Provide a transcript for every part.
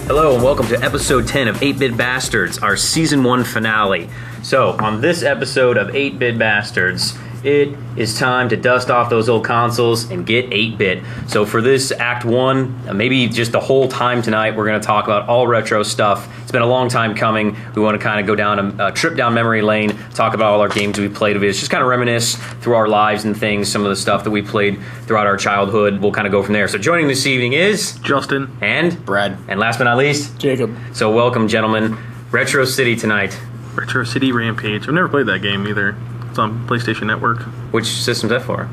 Hello and welcome to episode 10 of 8-Bit Bastards, our season 1 finale. So, on this episode of 8-Bit Bastards, it is time to dust off those old consoles and get 8-bit. So for this Act 1, maybe just the whole time tonight, we're going to talk about all retro stuff. It's been a long time coming. We want to kind of go down a trip down memory lane, talk about all our games we played of it. It's just kind of reminisce through our lives and things, some of the stuff that we played throughout our childhood. We'll kind of go from there. So joining this evening is... Justin. And... Brad. And last but not least... Jacob. So welcome, gentlemen. Retro City tonight. Retro City Rampage. I've never played that game either. It's on PlayStation Network. Which system's that for?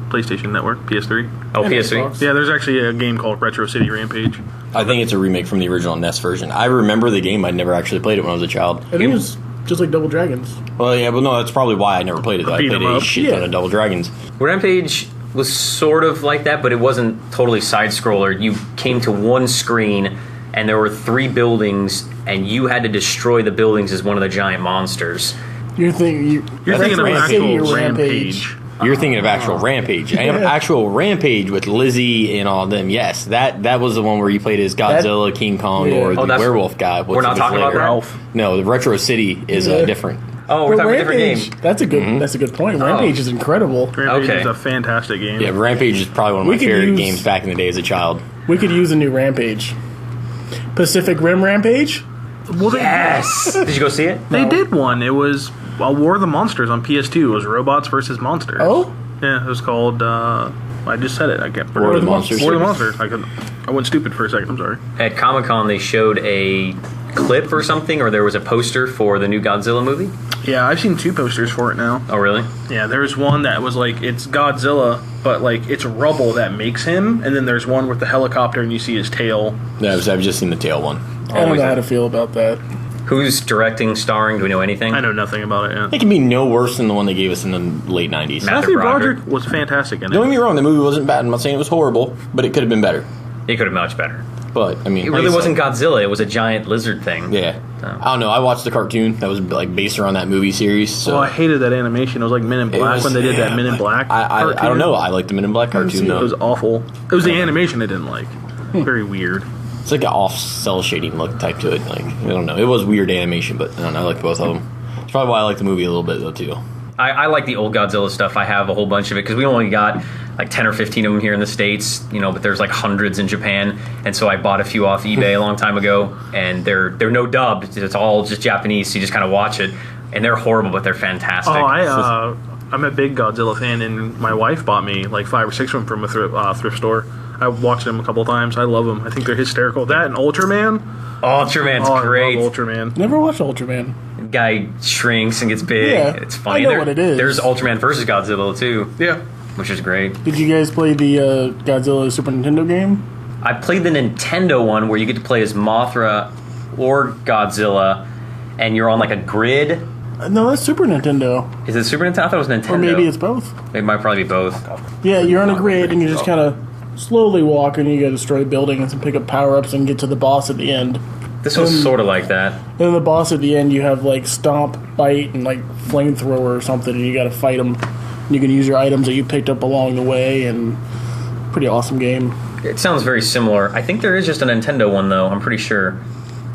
PlayStation Network, PS3. Oh, And PS3? Xbox. Yeah, there's actually a game called Retro City Rampage. I think it's a remake from the original NES version. I remember the game. I'd never actually played it when I was a child. I think it was just like Double Dragons. Well, yeah, but no, that's probably why I never played it. Though. I Beat played 'em a up. shit ton of Double Dragons. Rampage was sort of like that, but it wasn't totally side-scroller. You came to one screen, and there were 3 buildings, and you had to destroy the buildings as one of the giant monsters. You're thinking of actual Rampage. You're thinking of actual Rampage. I have actual Rampage with Lizzie and all of them. Yes, that was the one where you played as Godzilla, King Kong, or the werewolf guy. We're not talking about Ralph. No, the Retro City is different. Oh, we're talking about a different Rampage, game. that's a good. That's a good point. Rampage is incredible. Rampage Okay. is a fantastic game. Yeah, Rampage is probably one of We my could favorite use- games back in the day as a child. We could use a new Rampage. Pacific Rim Rampage. Well, Yes! Did you go see it? They did one. It was War of the Monsters on PS2. It was robots versus monsters. Oh, Yeah, it was called... I just said it. I can't War of the Monsters. War of the Monsters. I went stupid for a second. I'm sorry. At Comic-Con, they showed a clip or something, or there was a poster for the new Godzilla movie. Yeah, I've seen 2 posters for it now. Oh, really? Yeah, there's one that was like, it's Godzilla, but like it's rubble that makes him, and then there's one with the helicopter and you see his tail. Yeah, I've just seen the tail one. I don't know how to feel about that. Who's directing, starring? Do we know anything? I know nothing about it yet. It can be no worse than the one they gave us in the late 90s. Matthew Matthew Broderick Broderick was fantastic in Don't get it. me wrong, the movie wasn't bad. I'm not saying it was horrible, but it could have been better. It could have been much better. But, I mean... It like really I said, wasn't Godzilla. It was a giant lizard thing. Yeah. Oh. I don't know. I watched the cartoon that was like based around that movie series. So Oh, I hated that animation. It was like Men in Black when they did that Men in Black I cartoon. don't know. I like the Men in Black cartoon It though. was awful. It was the animation I didn't like. Very weird. It's like an off cell shading look type to it. Like I don't know. It was weird animation, but I don't know. I like both of them. It's probably why I like the movie a little bit though too. I like the old Godzilla stuff. I have a whole bunch of it because we only got like 10 or 15 of them here in the States, but there's like hundreds in Japan. And so I bought a few off eBay a long time ago, and they're no dubbed. It's all just Japanese, so you just kind of watch it. And they're horrible, but they're fantastic. Oh, I'm a big Godzilla fan, and my wife bought me like 5 or 6 of them from a thrift store. I watched them a couple times. I love them. I think they're hysterical. That and Ultraman. Ultraman's great. I love Ultraman. Never watched Ultraman. Guy shrinks and gets big. Yeah, It's funny. I know what it is. There's Ultraman versus Godzilla too, Yeah. which is great. Did you guys play the Godzilla Super Nintendo game? I played the Nintendo one where you get to play as Mothra or Godzilla, and you're on like a grid. No, that's Super Nintendo. Is it Super Nintendo? I thought it was Nintendo. Or maybe it's both. It might probably be both. Yeah, you're on a grid and you just kind of slowly walk and you go destroy buildings and pick up power-ups and get to the boss at the end. This was sort of like that. Then the boss at the end, you have like Stomp, Bite, and like Flamethrower or something, and you got to fight them. You can use your items that you picked up along the way, and pretty awesome game. It sounds very similar. I think there is just a Nintendo one though. I'm pretty sure.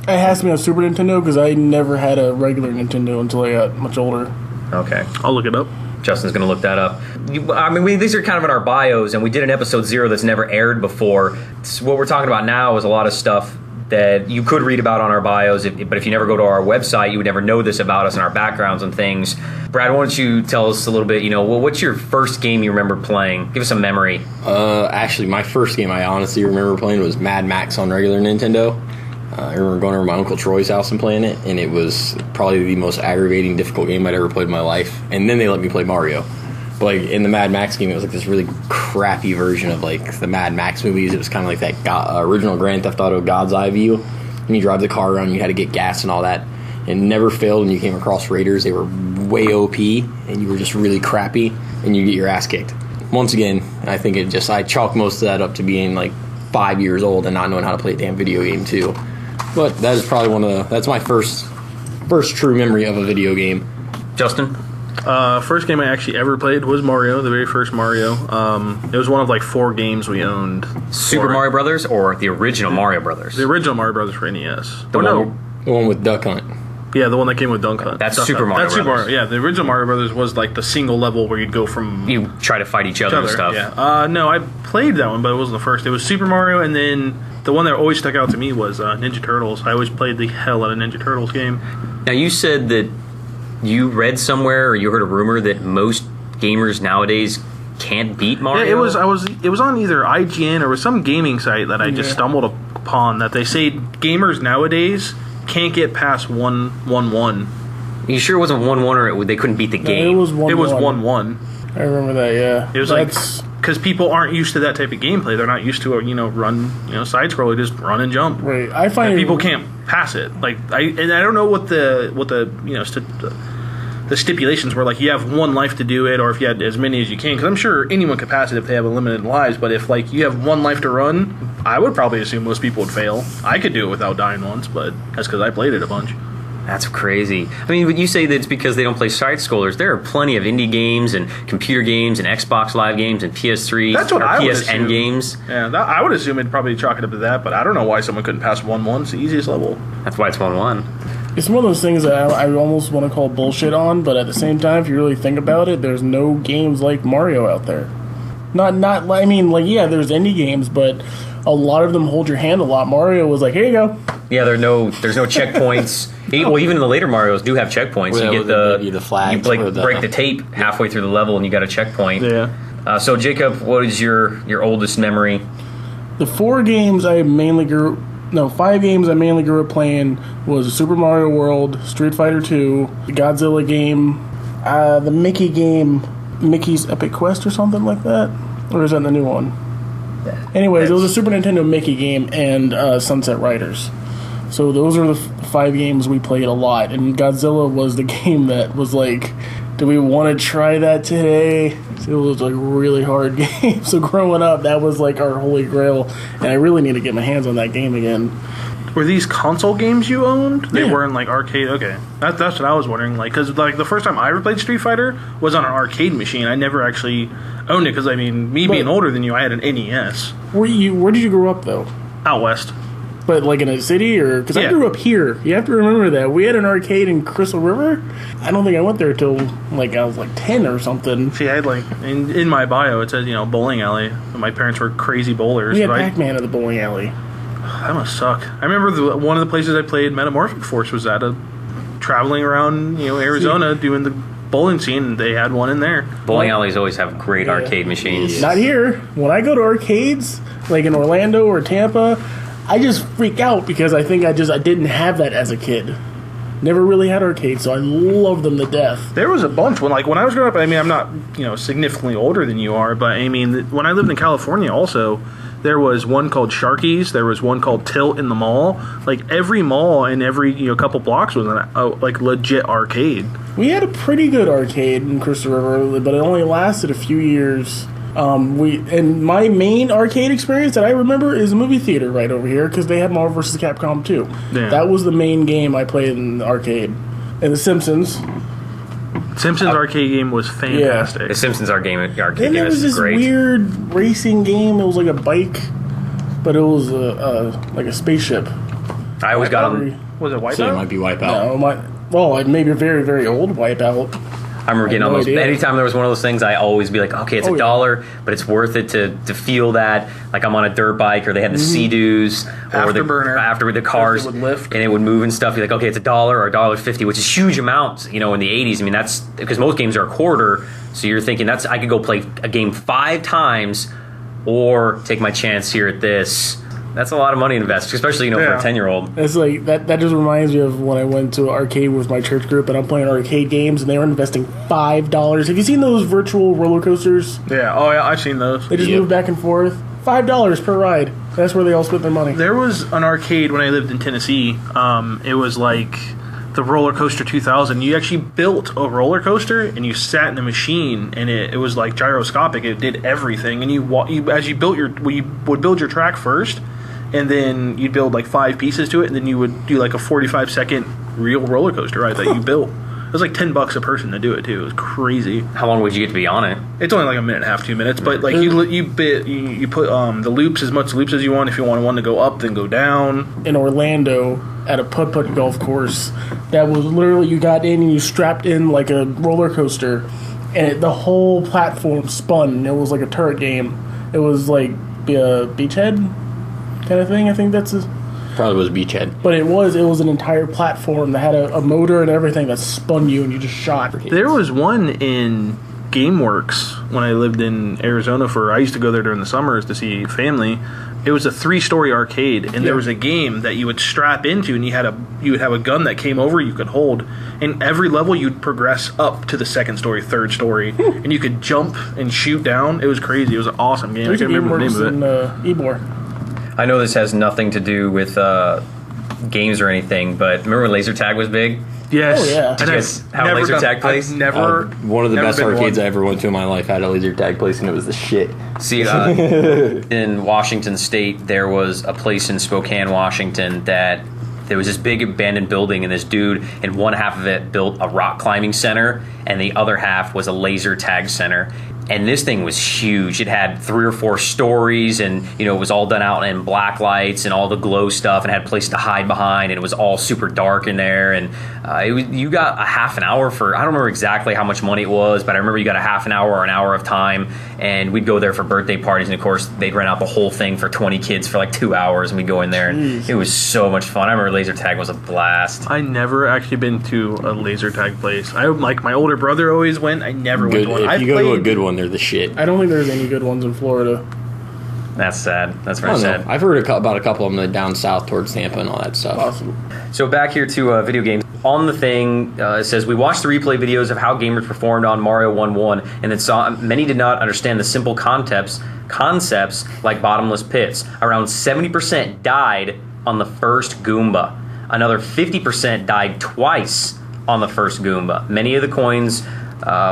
It has to be on Super Nintendo because I never had a regular Nintendo until I got much older. Okay. I'll look it up. Justin's going to look that up. These are kind of in our bios, and we did an episode 0 that's never aired before. So what we're talking about now is a lot of stuff that you could read about on our bios, but if you never go to our website, you would never know this about us and our backgrounds and things. Brad, why don't you tell us a little bit, what's your first game you remember playing? Give us a memory. Actually, my first game I honestly remember playing was Mad Max on regular Nintendo. I remember going over to my Uncle Troy's house and playing it, and it was probably the most aggravating, difficult game I'd ever played in my life. And then they let me play Mario. But like in the Mad Max game, it was like this really crappy version of like the Mad Max movies. It was kind of like that original Grand Theft Auto God's Eye view. And you drive the car around, and you had to get gas and all that. And never failed when you came across raiders. They were way OP, and you were just really crappy, and you get your ass kicked. Once again, I think I chalk most of that up to being like 5 years old and not knowing how to play a damn video game too. But that is probably that's my first true memory of a video game. Justin? First game I actually ever played was Mario, the very first Mario. It was one of like 4 games we owned. Super Mario Brothers or the original Mario Brothers? The original Mario Brothers for NES. The one with Duck Hunt. Yeah, the one that came with Dunk Hunt. That's Duck Super Hunt. Mario That's Super Brothers. Mario. Yeah, the original Mario Brothers was like the single level where you'd go from You try to fight each other and stuff. Yeah. No, I played that one, but it wasn't the first. It was Super Mario, and then the one that always stuck out to me was Ninja Turtles. I always played the hell out of Ninja Turtles game. Now, you said that you read somewhere or you heard a rumor that most gamers nowadays can't beat Mario? Yeah, it was on either IGN or some gaming site that I just stumbled upon that they say gamers nowadays can't get past 1-1-1. You sure it wasn't 1-1 or they couldn't beat the game? It was 1-1. It was 1-1. I remember that, yeah. It was because people aren't used to that type of gameplay. They're not used to side scroller, just run and jump. Right. I find people can't pass it. Like I don't know what the the stipulations were. Like you have 1 life to do it, or if you had as many as you can. Because I'm sure anyone could pass it if they have unlimited lives. But if like you have 1 life to run, I would probably assume most people would fail. I could do it without dying once, but that's because I played it a bunch. That's crazy. I mean, but you say that it's because they don't play side scrollers. There are plenty of indie games and computer games and Xbox Live games and PS3 That's what or I would PSN assume. games. Yeah, I would assume it'd probably chalk it up to that, but I don't know why someone couldn't pass 1-1. It's the easiest level. That's why it's 1-1. it's one of those things that I almost want to call bullshit on, but at the same time, if you really think about it, there's no games like Mario out there. I mean, like, yeah, there's indie games, but a lot of them hold your hand a lot. Mario was like, here you go. Yeah, there's no checkpoints. Well, even the later Marios do have checkpoints. Well, you get they give you the flag you for the- break the tape halfway through the level, and you got a checkpoint. Yeah. So, Jacob, what is your oldest memory? The 5 games I mainly grew up playing was Super Mario World, Street Fighter 2, the Godzilla game, the Mickey game, Mickey's Epic Quest or something like that. Or is that the new one? Anyways, it was a Super Nintendo Mickey game and Sunset Riders. So those are the 5 games we played a lot. And Godzilla was the game that was like, do we want to try that today? It was like a really hard game. So growing up, that was like our holy grail. And I really need to get my hands on that game again. Were these console games you owned? They Yeah. weren't like arcade. Okay, that's what I was wondering. Like, because like the first time I ever played Street Fighter was on an arcade machine. I never actually owned it because I mean, being older than you, I had an NES. Where did you grow up though? Out west. But like in a city, or because I Yeah. grew up here. You have to remember that we had an arcade in Crystal River. I don't think I went there till like I was like 10 or something. See, I had like in my bio it says bowling alley. My parents were crazy bowlers. We had but Pac-Man at the bowling alley. that must suck. I remember one of the places I played Metamorphic Force was at traveling around Arizona doing the bowling scene. And they had one in there. Bowling alleys always have great arcade machines. Not here. When I go to arcades, like in Orlando or Tampa, I just freak out because I think I didn't have that as a kid. Never really had arcades, so I love them to death. There was a bunch when I was growing up. I mean, I'm not significantly older than you are, but I mean, when I lived in California, also there was one called Sharky's. There was one called Tilt in the mall. Like every mall and every couple blocks was like legit arcade. We had a pretty good arcade in Crystal River, but it only lasted a few years. And my main arcade experience that I remember is a movie theater right over here because they had Marvel vs. Capcom 2. Yeah. That was the main game I played in the arcade. And The Simpsons. Simpsons arcade game was fantastic. The Simpsons arcade Then game there was is this great. weird racing game. It was like a bike, but it was like a spaceship. I always got on. Was it Wipeout? So it might be Wipeout. No, maybe a very, very old Wipeout. I remember getting on no those. idea. Anytime there was one of those things, I always be like, okay, it's Oh, yeah. $1, but it's worth it to feel that. Like I'm on a dirt bike, or they had the Sea-Doos, or Afterburner. after the cars, It would lift. and it would move and stuff. You're like, okay, it's $1 or $1.50, which is huge amounts, in the 80s. I mean, that's because most games are a quarter, so you're thinking I could go play a game 5 times, or take my chance here at this. That's a lot of money to invest, especially for Yeah. a 10-year-old. It's like that just reminds me of when I went to an arcade with my church group and I'm playing arcade games and they were investing $5. Have you seen those virtual roller coasters? Yeah. Oh yeah, I've seen those. They just Yep. move back and forth. $5 per ride. That's where they all split their money. There was an arcade when I lived in Tennessee. It was like the Roller Coaster 2000. You actually built a roller coaster and you sat in a machine, and it was like gyroscopic. It did everything, and you would build your track first, and then you'd build like 5 pieces to it, and then you would do like a 45-second real roller coaster ride that you built. was like $10 a person to do it too. It was crazy. How long would you get to be on it? It's only like a minute and a half, 2 minutes, but like you put the loops, as much loops as you want. If you want one to go up, then go down. In Orlando, at a putt-putt golf course, that was literally, you got in and you strapped in like a roller coaster, and the whole platform spun. It was like a turret game. It was like Beachhead kind of thing. I think that's Probably was Beachhead. But it was an entire platform that had a motor and everything that spun you and you just shot. There was one in GameWorks when I lived in Arizona I used to go there during the summers to see family. It was a 3-story arcade, and there was a game that you would strap into, and you would have a gun that came over you could hold. And every level you'd progress up to the 2nd story, 3rd story, and you could jump and shoot down. It was crazy. It was an awesome game. I can't remember the name of it. Ebor. I know this has nothing to do with games or anything, but remember when laser tag was big? Yes. Oh, yeah. Did you guys have a laser tag place? One of the best arcades I ever went to in my life had a laser tag place, and it was the shit. See, in Washington State, there was a place in Spokane, Washington, that there was this big abandoned building, and this dude, in one half of it, built a rock climbing center, and the other half was a laser tag center. And this thing was huge. It had 3 or 4 stories, and it was all done out in black lights and all the glow stuff, and had a place to hide behind, and it was all super dark in there. And you got a half an hour for, I don't remember exactly how much money it was, but I remember you got a half an hour or an hour of time, and we'd go there for birthday parties, and of course they'd rent out the whole thing for 20 kids for like 2 hours, and we'd go in there, and it was so much fun. I remember laser tag was a blast. I never actually been to a laser tag place. Like my older brother always went. I never went to one. If you go to a good one, they're the shit. I don't think there's any good ones in Florida. That's sad. That's very sad. I've heard about a couple of them down south towards Tampa and all that stuff. Awesome. So back here to video games. On the thing, it says, we watched the replay videos of how gamers performed on Mario 1-1, and then saw many did not understand the simple concepts like bottomless pits. Around 70% died on the first Goomba. Another 50% died twice on the first Goomba. Many of the coins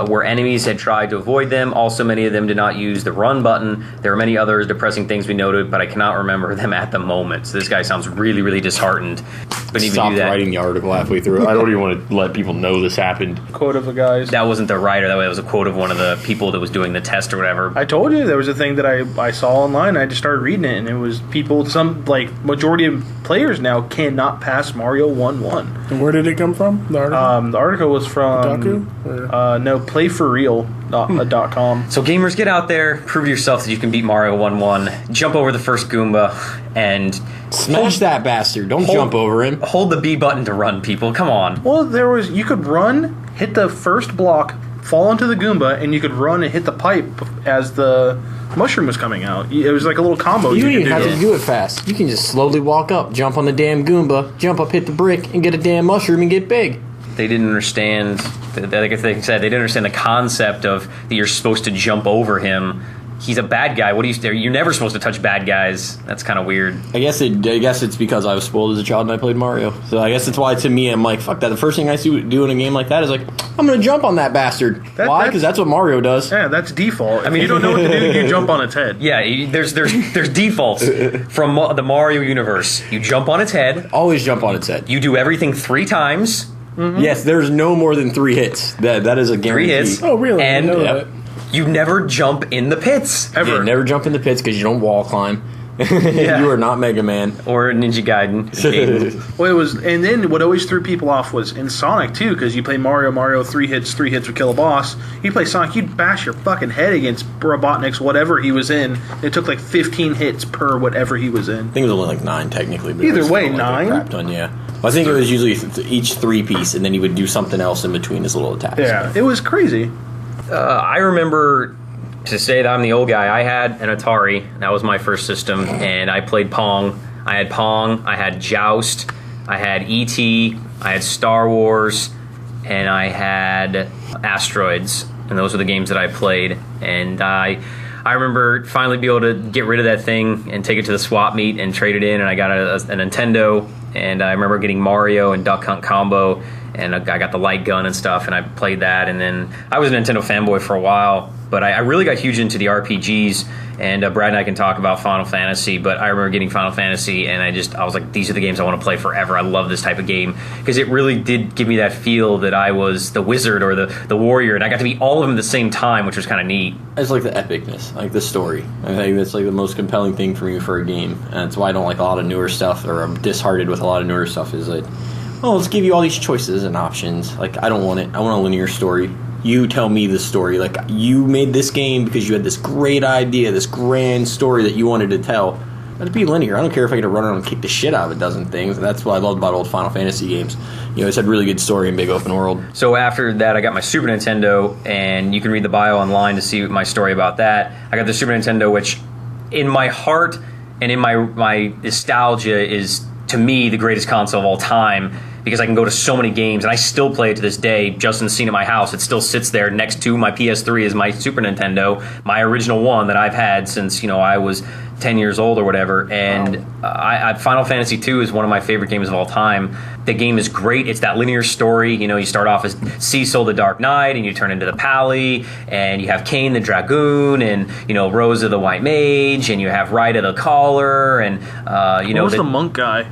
where enemies had tried to avoid them. Also, many of them did not use the run button. There are many other depressing things we noted, but I cannot remember them at the moment. So this guy sounds really, really disheartened. But even Stopped writing the article halfway through. I don't even want to let people know this happened. Quote of a guy's. That wasn't the writer. That was a quote of one of the people that was doing the test or whatever. I told you there was a thing that I saw online. I just started reading it, and it was people. Some majority of players now cannot pass Mario 1-1. And where did it come from? The article. The article was from Kotaku? No, playforreal.com. So gamers, get out there, prove to yourself that you can beat Mario 1-1, jump over the first Goomba, and smash that bastard. Don't jump over him. Hold the B button to run, people. Come on. Well, you could run, hit the first block, fall into the Goomba, and you could run and hit the pipe as the mushroom was coming out. It was like a little combo. You don't even have to do it fast. You can just slowly walk up, jump on the damn Goomba, jump up, hit the brick, and get a damn mushroom and get big. They didn't understand, like they said, they didn't understand the concept of that you're supposed to jump over him. He's a bad guy. What do you? You're never supposed to touch bad guys. That's kind of weird. I guess it's because I was spoiled as a child and I played Mario. So I guess that's why to me I'm like, fuck that. The first thing I see do in a game like that is like, I'm gonna jump on that bastard. Why? Because that's what Mario does. Yeah, that's default. I mean, you don't know what to do. You jump on its head. Yeah, there's defaults from the Mario universe. You jump on its head. Always jump on its head. You do everything 3 times. Mm-hmm. Yes, there's no more than 3 hits. That is a guarantee. 3 hits. Oh, really? And you never jump in the pits. Ever. Yeah, never jump in the pits because you don't wall climb. Yeah. You are not Mega Man. Or Ninja Gaiden. Well, and then what always threw people off was in Sonic, too, because you play Mario, 3 hits would kill a boss. You play Sonic, you'd bash your fucking head against Robotnik's whatever he was in. It took like 15 hits per whatever he was in. I think it was only like 9 technically. But Either way, like 9? A crap ton, yeah. Well, I think it was usually each 3-piece, and then he would do something else in between his little attacks. Yeah, it was crazy. I remember, to say that I'm the old guy, I had an Atari. That was my first system, and I played Pong. I had Joust, I had E.T., I had Star Wars, and I had Asteroids, and those were the games that I played. And I remember finally be able to get rid of that thing and take it to the swap meet and trade it in, and I got a Nintendo, and I remember getting Mario and Duck Hunt Combo, and I got the light gun and stuff, and I played that. And then I was a Nintendo fanboy for a while, but I really got huge into the RPGs. And Brad and I can talk about Final Fantasy, but I remember getting Final Fantasy, and I was like, these are the games I want to play forever. I love this type of game, because it really did give me that feel that I was the wizard or the warrior, and I got to meet all of them at the same time, which was kind of neat. It's like the epicness, like the story. I think that's like the most compelling thing for me for a game, and that's why I don't like a lot of newer stuff, or I'm disheartened with a lot of newer stuff, is like, oh, let's give you all these choices and options. Like, I don't want it. I want a linear story. You tell me the story. Like, you made this game because you had this great idea, this grand story that you wanted to tell. Let it be linear. I don't care if I get to run around and kick the shit out of a dozen things. That's what I loved about old Final Fantasy games. You know, it's had really good story and big open world. So after that, I got my Super Nintendo, and you can read the bio online to see my story about that. I got the Super Nintendo, which in my heart and in my nostalgia is, to me, the greatest console of all time, because I can go to so many games, and I still play it to this day. Justin's seen it at my house. It still sits there next to my PS3 is my Super Nintendo, my original one that I've had since, I was 10 years old or whatever. And Final Fantasy II is one of my favorite games of all time. The game is great. It's that linear story. You start off as Cecil the Dark Knight, and you turn into the Pally, and you have Kain the Dragoon, and, Rosa the White Mage, and you have Ryda the Caller, and, what was the monk guy?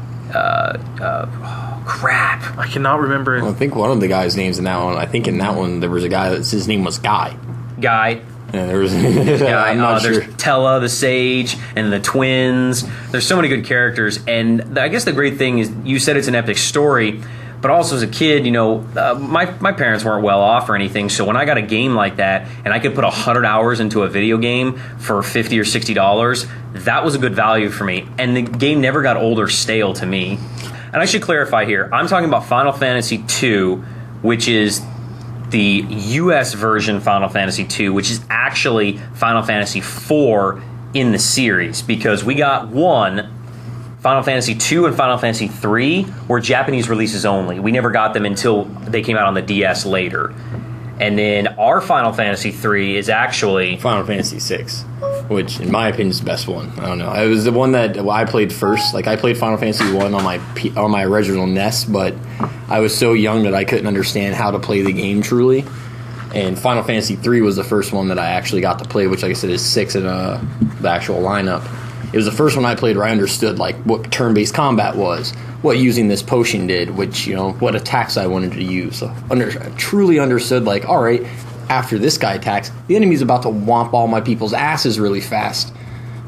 Crap. I cannot remember. Well, I think one of the guys' names in that one, I think in that one there was a guy his name was Guy. Yeah, there was Guy. I'm not sure. There's Tella the Sage and the twins. There's so many good characters, and I guess the great thing is you said it's an epic story, but also as a kid, my parents weren't well off or anything, so when I got a game like that and I could put 100 hours into a video game for $50 or $60, that was a good value for me, and the game never got old or stale to me. And I should clarify here, I'm talking about Final Fantasy II, which is the US version Final Fantasy II, which is actually Final Fantasy IV in the series, because we got Final Fantasy II and Final Fantasy III were Japanese releases only. We never got them until they came out on the DS later. And then our Final Fantasy III is actually Final Fantasy VI, which in my opinion is the best one. I don't know. It was the one that I played first. Like, I played Final Fantasy I on my original NES, but I was so young that I couldn't understand how to play the game truly. And Final Fantasy III was the first one that I actually got to play, which, like I said, is 6 in the actual lineup. It was the first one I played where I understood what turn-based combat was, what using this potion did, what attacks I wanted to use. So truly understood, all right, after this guy attacks, the enemy's about to whomp all my people's asses really fast.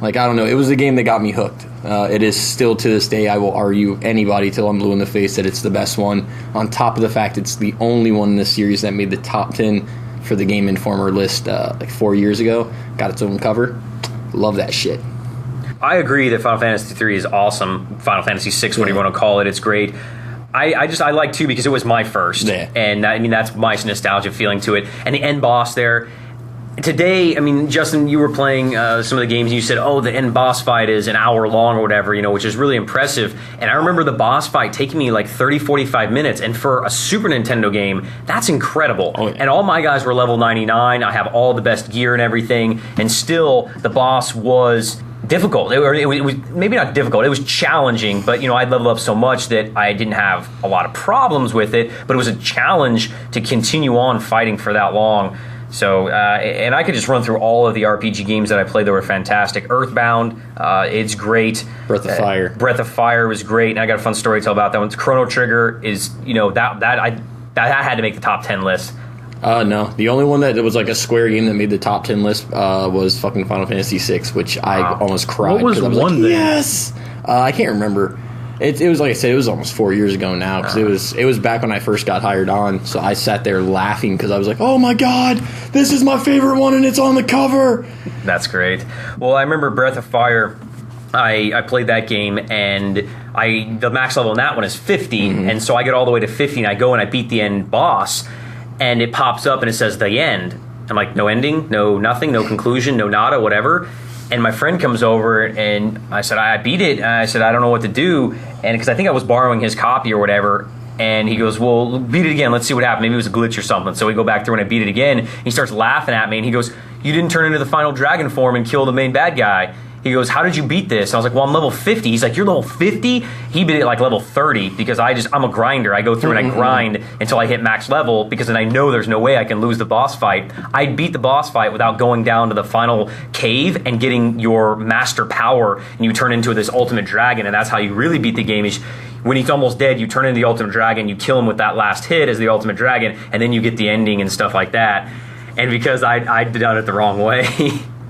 I don't know. It was the game that got me hooked. It is still, to this day, I will argue anybody till I'm blue in the face that it's the best one. On top of the fact it's the only one in the series that made the top 10 for the Game Informer list 4 years ago. Got its own cover. Love that shit. I agree that Final Fantasy III is awesome. Final Fantasy VI, whatever you want to call it, it's great. I like 2 because it was my first. Yeah. And that's my nostalgia feeling to it. And the end boss there. Today, Justin, you were playing some of the games and you said, the end boss fight is an hour long or whatever, which is really impressive. And I remember the boss fight taking me 30, 45 minutes. And for a Super Nintendo game, that's incredible. Oh, yeah. And all my guys were level 99. I have all the best gear and everything. And still, the boss was difficult. It was maybe not difficult. It was challenging, but I'd leveled up so much that I didn't have a lot of problems with it. But it was a challenge to continue on fighting for that long. So, and I could just run through all of the RPG games that I played that were fantastic. Earthbound, it's great. Breath of Fire. Breath of Fire was great, and I got a fun story to tell about that one. Chrono Trigger is, that had to make the top 10 list. No. The only one that was a Square game that made the top 10 list was fucking Final Fantasy VI, which I almost cried. What was I was one then? Yes! I can't remember. It was, like I said, it was almost 4 years ago now, because it was back when I first got hired on, so I sat there laughing because I was like, oh my god, this is my favorite one and it's on the cover! That's great. Well, I remember Breath of Fire. I played that game, and the max level in that one is 50, and so I get all the way to 50, and I go and I beat the end boss, and it pops up and it says the end. I'm like, no ending, no nothing, no conclusion, no nada, whatever. And my friend comes over, and I said, I beat it. And I said, I don't know what to do. And because I think I was borrowing his copy or whatever. And he goes, well, beat it again. Let's see what happened. Maybe it was a glitch or something. So we go back through and I beat it again. He starts laughing at me, and he goes, you didn't turn into the final dragon form and kill the main bad guy. He goes, how did you beat this? And I was like, well, I'm level 50. He's like, you're level 50? He beat it like level 30 because I'm a grinder. I go through and I grind until I hit max level because then I know there's no way I can lose the boss fight. I beat the boss fight without going down to the final cave and getting your master power, and you turn into this ultimate dragon, and that's how you really beat the game. Is when he's almost dead, you turn into the ultimate dragon, you kill him with that last hit as the ultimate dragon, and then you get the ending and stuff like that. And because I'd done it the wrong way.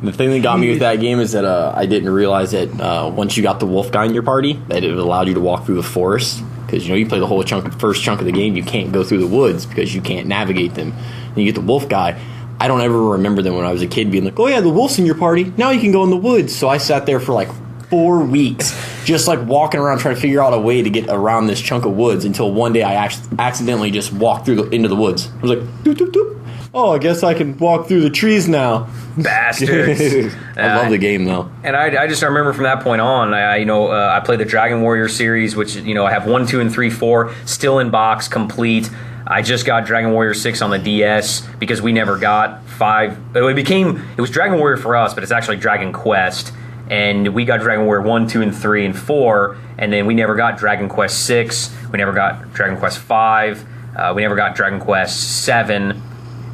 The thing that got me with that game is that I didn't realize that once you got the wolf guy in your party, that it allowed you to walk through the forest. Because, you play the whole first chunk of the game, you can't go through the woods because you can't navigate them. And you get the wolf guy. I don't ever remember them when I was a kid being like, oh yeah, the wolf's in your party. Now you can go in the woods. So I sat there for like 4 weeks just like walking around trying to figure out a way to get around this chunk of woods until one day I accidentally just walked into the woods. I was like, doop, doop, doop. Oh, I guess I can walk through the trees now. Bastards. I love the game, though. And I just remember from that point on, I played the Dragon Warrior series, which, I have 1, 2, and 3, 4 still in box, complete. I just got Dragon Warrior 6 on the DS because we never got 5. It was Dragon Warrior for us, but it's actually Dragon Quest. And we got Dragon Warrior 1, 2, and 3, and 4. And then we never got Dragon Quest 6. We never got Dragon Quest 5. We never got Dragon Quest 7.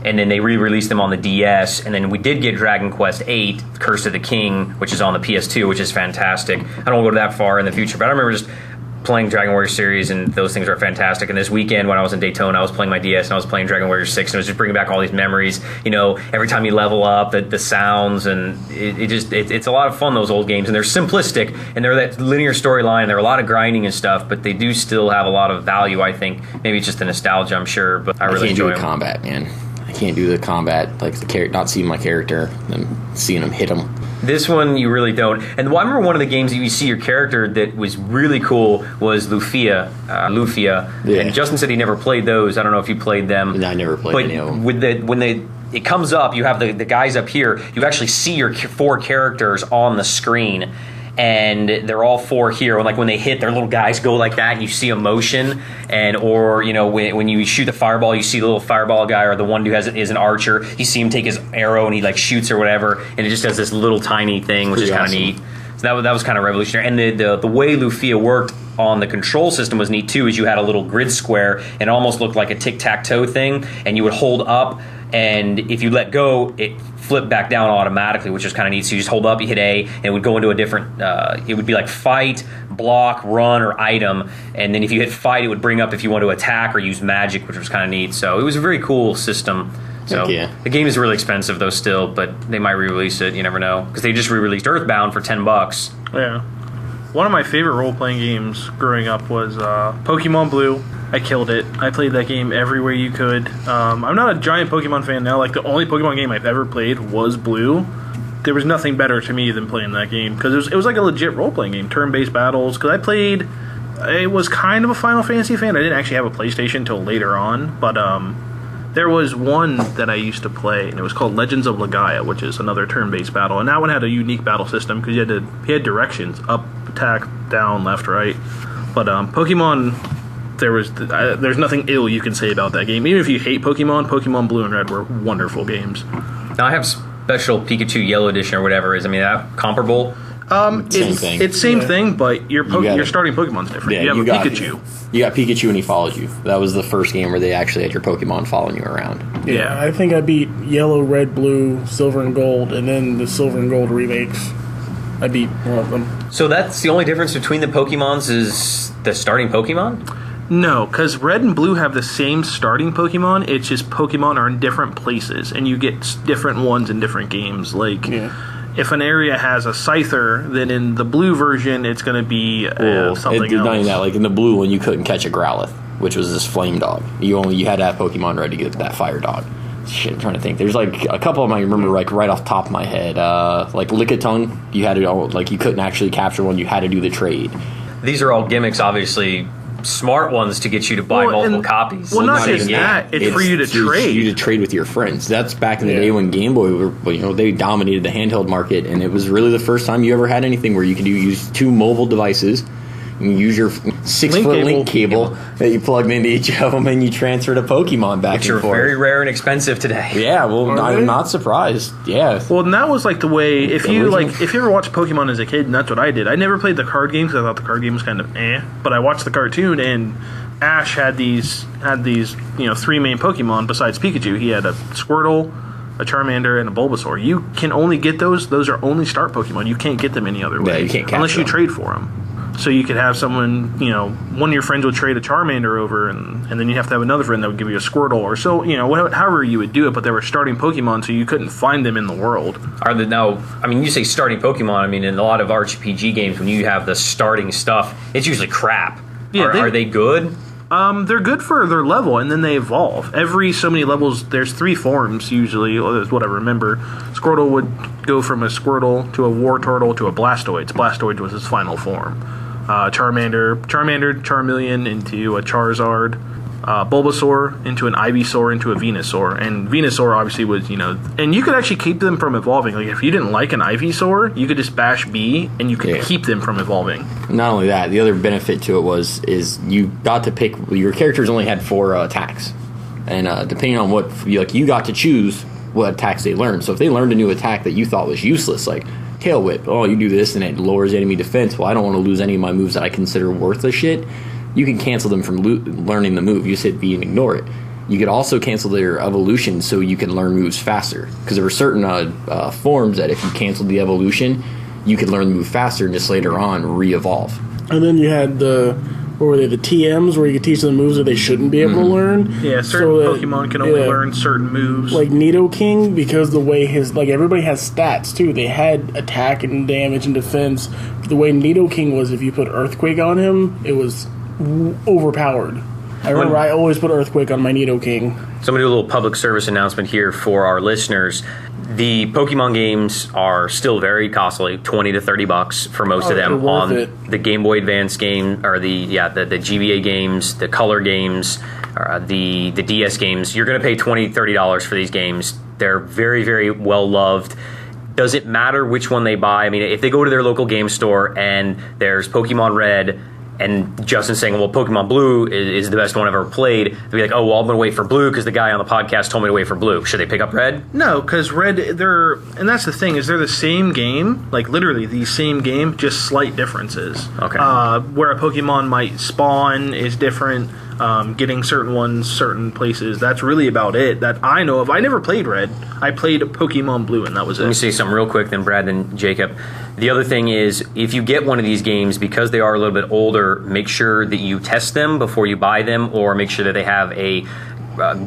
And then they re-released them on the DS, and then we did get Dragon Quest 8, Curse of the King, which is on the PS2, which is fantastic. I don't want to go that far in the future, but I remember just playing Dragon Warrior series, and those things are fantastic. And this weekend when I was in Daytona, I was playing my DS, and I was playing Dragon Warrior 6, and it was just bringing back all these memories. Every time you level up, the sounds, and it's a lot of fun, those old games. And they're simplistic, and they're that linear storyline, and they're a lot of grinding and stuff, but they do still have a lot of value, I think. Maybe it's just the nostalgia, I'm sure, but I really enjoy them. Combat, man. I can't do the combat, like not seeing my character and seeing him hit him. This one you really don't. And I remember one of the games that you see your character that was really cool was Lufia. Yeah. And Justin said he never played those. I don't know if you played them. No, I never played any of them. When it comes up, you have the guys up here. You actually see your 4 characters on the screen. And they're all 4 here. And like when they hit, their little guys go like that, and you see emotion. Or when you shoot the fireball, you see the little fireball guy, or the one who is an archer. You see him take his arrow and he like shoots or whatever, and it just does this little tiny thing, which is kind of neat. So that was kind of revolutionary. And the way Lufia worked on the control system was neat too. Is you had a little grid square, and it almost looked like a tic-tac-toe thing, and you would hold up. And if you let go, it flipped back down automatically, which is kind of neat. So you just hold up, you hit A, and it would go into a different, it would be like fight, block, run, or item. And then if you hit fight, it would bring up if you want to attack or use magic, which was kind of neat. So it was a very cool system. So The game is really expensive, though, still, but they might re-release it. You never know. Because they just re-released Earthbound for $10. Yeah. One of my favorite role-playing games growing up was Pokemon Blue. I killed it. I played that game everywhere you could. I'm not a giant Pokemon fan now. Like, the only Pokemon game I've ever played was Blue. There was nothing better to me than playing that game, because it was like a legit role-playing game, turn-based battles. Because I was kind of a Final Fantasy fan. I didn't actually have a PlayStation until later on, but there was one that I used to play, and it was called Legends of Legaia, which is another turn-based battle. And that one had a unique battle system because he had directions: up, attack, down, left, right. But Pokemon, there's nothing ill you can say about that game. Even if you hate Pokemon Blue and Red were wonderful games. Now I have special Pikachu Yellow Edition or whatever. Is that comparable? Same thing. It's same thing, but your starting Pokemon's different. Yeah, you have Pikachu. You got Pikachu and he followed you. That was the first game where they actually had your Pokemon following you around. Yeah, I think I beat Yellow, Red, Blue, Silver, and Gold, and then the Silver and Gold remakes. I beat one of them. So that's the only difference between the Pokemons is the starting Pokemon? No, because Red and Blue have the same starting Pokemon. It's just Pokemon are in different places, and you get different ones in different games. Like, if an area has a Scyther, then in the Blue version, it's going to be something else. Not even that. Like, in the Blue one, you couldn't catch a Growlithe, which was this Flame Dog. You had to have Pokemon ready to get that Fire Dog. Shit, I'm trying to think. There's like a couple of them I remember like right off the top of my head. Like Lickitung, you had to you couldn't actually capture one. You had to do the trade. These are all gimmicks, obviously. Smart ones to get you to buy multiple copies. Well, not just that. It's for you to trade. You to trade with your friends. That's back in the day when Game Boy, they dominated the handheld market, and it was really the first time you ever had anything where you could use 2 mobile devices, You use your 6-foot link cable that you plugged into each of them, and you transfer the Pokemon back Which and are forth. very rare and expensive today. Yeah, well, I'm not surprised. Yeah. Well, and that was like the way. If you ever watched Pokemon as a kid, and that's what I did. I never played the card game because I thought the card game was kind of but I watched the cartoon, and Ash had these 3 main Pokemon besides Pikachu. He had a Squirtle, a Charmander, and a Bulbasaur. You can only get those. Those are only start Pokemon. You can't get them any other way. Yeah, you can't catch unless you them. trade for them. So you could have someone, one of your friends would trade a Charmander over, and then you have to have another friend that would give you a Squirtle, or so, however you would do it, but they were starting Pokemon, so you couldn't find them in the world. You say starting Pokemon, in a lot of RPG games, when you have the starting stuff, it's usually crap. Yeah, are they good? They're good for their level, and then they evolve. Every so many levels, there's 3 forms, usually, or that's what I remember. Squirtle would go from a Squirtle to a Wartortle to a Blastoise. Blastoise was his final form. Charmander, Charmeleon into a Charizard, Bulbasaur into an Ivysaur into a Venusaur, and Venusaur obviously was, and you could actually keep them from evolving. Like if you didn't like an Ivysaur, you could just bash B and you could keep them from evolving. Not only that, the other benefit to it is you got to pick. Your characters only had 4 attacks, and depending on what you got to choose what attacks they learned. So if they learned a new attack that you thought was useless, like Tail Whip, you do this and it lowers enemy defense. Well, I don't want to lose any of my moves that I consider worthless shit. You can cancel them from learning the move. You just hit B and ignore it. You could also cancel their evolution so you can learn moves faster. Because there were certain forms that if you canceled the evolution, you could learn the move faster and just later on re-evolve. And then you had the TMs where you could teach them moves that they shouldn't be able to learn. Yeah, certain Pokemon can only learn certain moves. Like Nidoking, because the way everybody has stats too. They had attack and damage and defense. The way Nidoking was, if you put Earthquake on him, it was overpowered. I remember I always put Earthquake on my Nidoking. So I'm going to do a little public service announcement here for our listeners. The Pokemon games are still very costly, $20 to $30 for most of them. On the Game Boy Advance game, or the GBA games, the Color games, the DS games, you're going to pay $20, $30 for these games. They're very, very well loved. Does it matter which one they buy? If they go to their local game store and there's Pokemon Red, and Justin's saying, well, Pokemon Blue is the best one I've ever played, they'll be like, oh, well, I'm going to wait for Blue because the guy on the podcast told me to wait for Blue. Should they pick up Red? No, because Red, and that's the thing, is they're the same game, like literally the same game, just slight differences. Okay. Where a Pokemon might spawn is different, getting certain ones, certain places. That's really about it that I know of. I never played Red. I played Pokemon Blue, and that was it. Let me say something real quick, then Brad, then Jacob. The other thing is, if you get one of these games, because they are a little bit older, make sure that you test them before you buy them, or make sure that they have a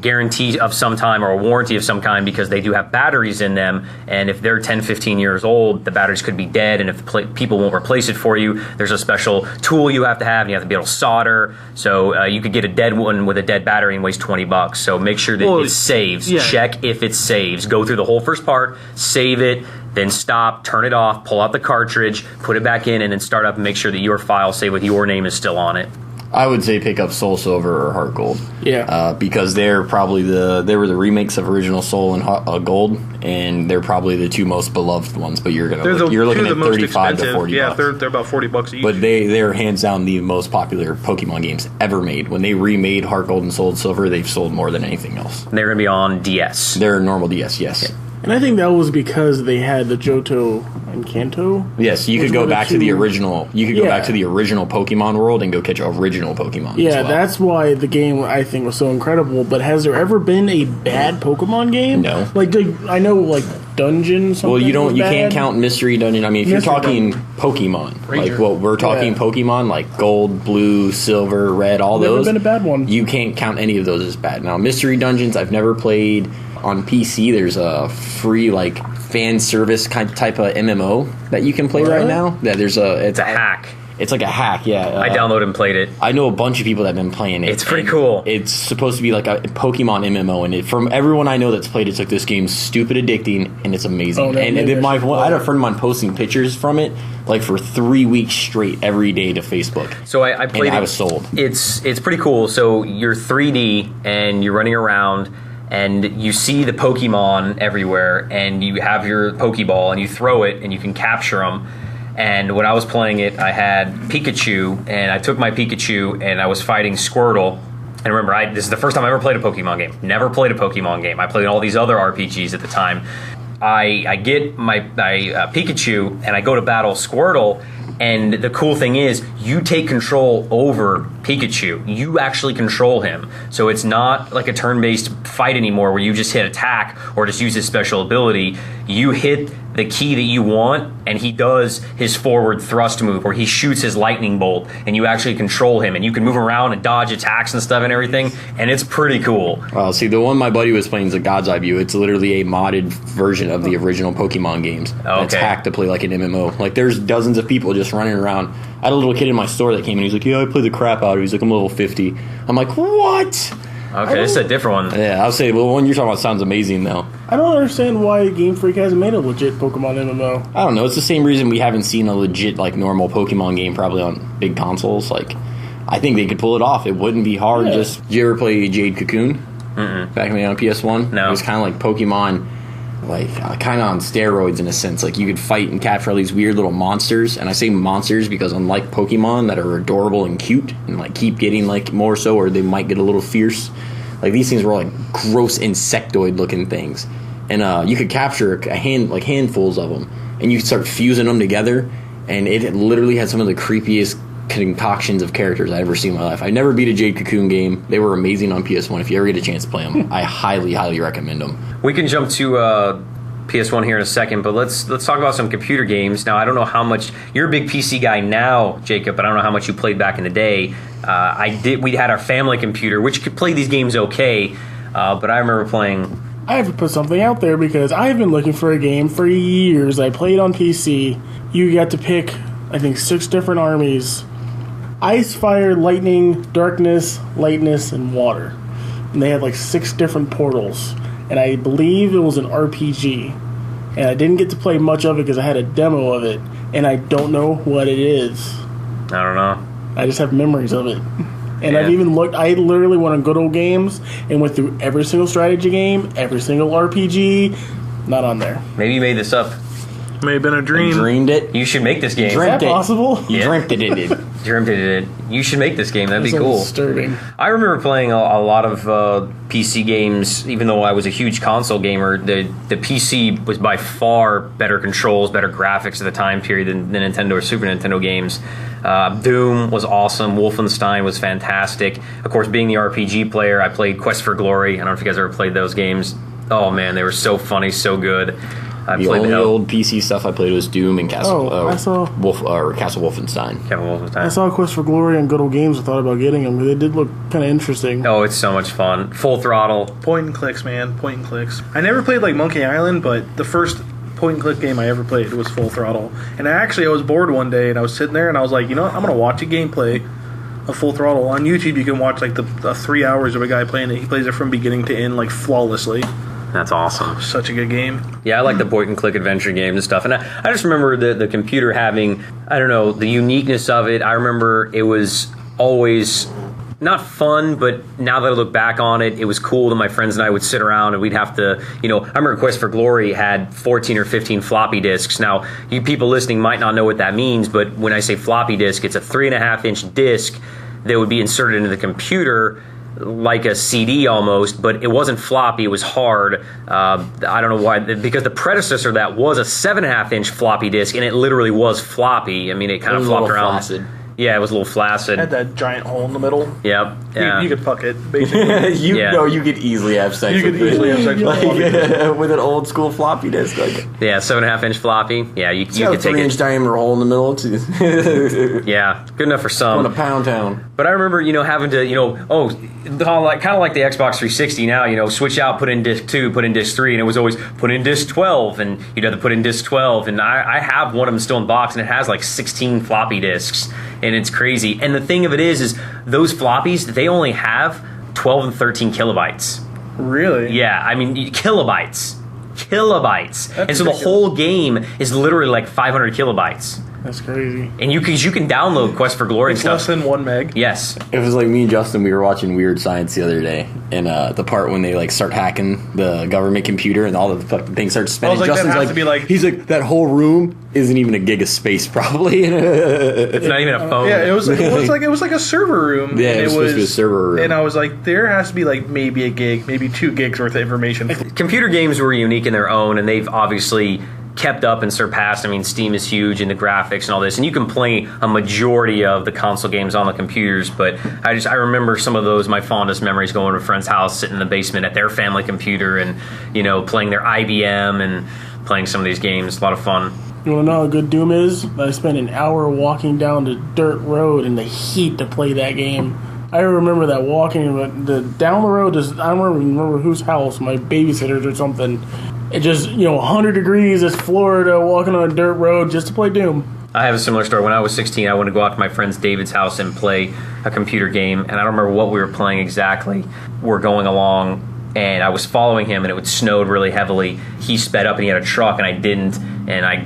guarantee of some time or a warranty of some kind, because they do have batteries in them, and if they're 10, 15 years old, the batteries could be dead, and if people won't replace it for you, there's a special tool you have to have, and you have to be able to solder, so you could get a dead one with a dead battery and waste $20. So make sure that it saves. Yeah. Check if it saves. Go through the whole first part, save it, then stop, turn it off, pull out the cartridge, put it back in, and then start up and make sure that your file saved with your name is still on it. I would say pick up Soul Silver or Heart Gold. Yeah. Because they're probably they were the remakes of original Soul and Gold, and they're probably the 2 most beloved ones. But you're looking at $35 to $40. Yeah, they're about $40 each. But they're hands down the most popular Pokemon games ever made. When they remade Heart Gold and Soul Silver, they've sold more than anything else. They're going to be on DS. They're normal DS, yes. Yeah. And I think that was because they had the Johto and Kanto. Yes, you could go back to the original. You could go back to the original Pokemon world and go catch original Pokemon. Yeah, as well. that's why the game I think was so incredible. But has there ever been a bad Pokemon game? No. Like I know Dungeon. Well, you can't count Mystery Dungeon. If you're talking Pokemon, Ranger. like what we're talking Pokemon, like Gold, Blue, Silver, Red, all never those. Never been a bad one. You can't count any of those as bad. Now, Mystery Dungeons, I've never played. On PC, there's a free fan service type of MMO that you can play right now. That it's a hack. It's like a hack, yeah. I downloaded and played it. I know a bunch of people that have been playing it. It's pretty cool. It's supposed to be like a Pokemon MMO, and from everyone I know that's played it, it's like this game's stupid addicting, and it's amazing. Oh, no, and then I had a friend of mine posting pictures from it for 3 weeks straight every day to Facebook. So I played it. I was sold. It's pretty cool. So you're 3D and you're running around, and you see the Pokemon everywhere, and you have your Pokeball, and you throw it, and you can capture them. And when I was playing it, I had Pikachu, and I took my Pikachu, and I was fighting Squirtle. And remember, this is the first time I ever played a Pokemon game. Never played a Pokemon game. I played all these other RPGs at the time. I get my Pikachu, and I go to battle Squirtle. And the cool thing is, you take control over Pikachu. You actually control him. So it's not like a turn-based fight anymore where you just hit attack or just use his special ability. You hit the key that you want, and he does his forward thrust move where he shoots his lightning bolt, and you actually control him. And you can move around and dodge attacks and stuff and everything, and it's pretty cool. See, the one my buddy was playing is a God's Eye View. It's literally a modded version of the original Pokemon games. Okay. It's hacked to play like an MMO. Like, there's dozens of people just running around. I had a little kid in my store that came in. He's like, yeah, I played the crap out of it. He's like, I'm level 50. I'm like, what? Okay, this is a different one. Yeah, I'll say, well, the one you're talking about sounds amazing, though. I don't understand why Game Freak hasn't made a legit Pokemon MMO. I don't know. It's the same reason we haven't seen a legit, like, normal Pokemon game probably on big consoles. Like, I think they could pull it off. It wouldn't be hard. Yeah. Did you ever play Jade Cocoon? Back when on PS1? No. It was kind of like Pokemon, like, kind of on steroids in a sense. Like, you could fight and capture all these weird little monsters. And I say monsters because unlike Pokemon that are adorable and cute and, like, keep getting, like, more so, or they might get a little fierce, like, these things were like gross insectoid looking things, and you could capture handfuls of them, and you could start fusing them together, and it literally had some of the creepiest concoctions of characters I've ever seen in my life. I never beat a Jade Cocoon game. They were amazing on PS1. If you ever get a chance to play them, I highly, highly recommend them. We can jump to PS1 here in a second, but let's talk about some computer games. Now, I don't know how much you're a big PC guy now, Jacob, but I don't know how much you played back in the day. We had our family computer, which could play these games okay, but I remember playing. I have to put something out there because I've been looking for a game for years. I played on PC. You got to pick, I think, 6 different armies: ice, fire, lightning, darkness, lightness, and water. And they had like 6 different portals. And I believe it was an RPG. And I didn't get to play much of it because I had a demo of it. And I don't know what it is. I don't know. I just have memories of it. And Yeah. I've even looked, I literally went on Good Old Games and went through every single strategy game, every single RPG. Not on there. Maybe you made this up. May have been a dream. Dreamed it. You should make this game. Is Dreamt that it. possible? You Yeah. dreamt it, it. Dreamt it. You should make this game. That'd be That's cool. disturbing. I remember playing a lot of PC games, even though I was a huge console gamer. The PC was by far better controls, better graphics at the time period than the Nintendo or Super Nintendo games. Doom was awesome. Wolfenstein was fantastic. Of course, being the RPG player, I played Quest for Glory. I don't know if you guys ever played those games. Oh man, they were so funny, so good. I The played only hell. old PC stuff I played was Doom and Castle Castle Wolfenstein. Kevin Wolfenstein. I saw Quest for Glory on Good Old Games. I thought about getting them. They did look kind of interesting. Oh, it's so much fun. Full Throttle. Point and clicks, man. Point and clicks. I never played like Monkey Island, but the first point and click game I ever played was Full Throttle. And I was bored one day, and I was sitting there, and I was like, you know what? I'm going to watch a gameplay of Full Throttle. On YouTube, you can watch like the 3 hours of a guy playing it. He plays it from beginning to end, like flawlessly. That's awesome. Such a good game. Yeah, I like the point and click adventure games and stuff. And I just remember the computer having, I don't know, the uniqueness of it. I remember it was always not fun, but now that I look back on it, it was cool that my friends and I would sit around and we'd have to, I remember Quest for Glory had 14 or 15 floppy disks. Now, you people listening might not know what that means, but when I say floppy disk, it's a 3.5-inch disc that would be inserted into the computer like a CD almost, but it wasn't floppy, it was hard. I don't know why, because the predecessor of that was a 7.5-inch floppy disk, and it literally was floppy. I mean, it kind of flopped around. Flaccid. Yeah, it was a little flaccid. Had that giant hole in the middle. Yep. Yeah. You could fuck it, basically. You could easily have sex You with could easily it. have sex with a floppy With an old school floppy disk. Like, Yeah, 7.5-inch floppy. Yeah, you it's got a could take 3-inch it. diameter hole in the middle. Too. Yeah, good enough for Going to some. Pound Town. But I remember, having to, kind of like the Xbox 360 now, switch out, put in disc 2, put in disc 3, and it was always put in disc 12, and you'd have to put in disc 12. And I have one of them still in box, and it has like 16 floppy disks, and it's crazy. And the thing of it is those floppies, they only have 12 and 13 kilobytes. Really? Yeah, I mean, kilobytes. And so the ridiculous. whole game is literally like 500 kilobytes. That's crazy. And you can download Quest for Glory and It's stuff. less than 1 meg. Yes. It was like me and Justin, we were watching Weird Science the other day, and the part when they like start hacking the government computer and all the fucking things start spinning. I was like, that Justin's has to be like- he's like, that whole room isn't even a gig of space, probably. It's not even a phone. Yeah, it was like a server room. Yeah, and it was supposed to be a server room. And I was like, there has to be like maybe a gig, maybe 2 gigs worth of information. Computer games were unique in their own, and they've obviously kept up and surpassed. I mean, Steam is huge in the graphics and all this, and you can play a majority of the console games on the computers, but I remember some of those, my fondest memories, going to a friend's house, sitting in the basement at their family computer and, playing their IBM and playing some of these games. A lot of fun. You want to know how good Doom is? I spent an hour walking down the dirt road in the heat to play that game. I remember that walking down the road, I don't remember whose house, my babysitter's or something. It just, 100 degrees, it's Florida, walking on a dirt road just to play Doom. I have a similar story. When I was 16, I wanted to go out to my friend's David's house and play a computer game, and I don't remember what we were playing exactly. We're going along, and I was following him, and it snowed really heavily. He sped up, and he had a truck, and I didn't, and I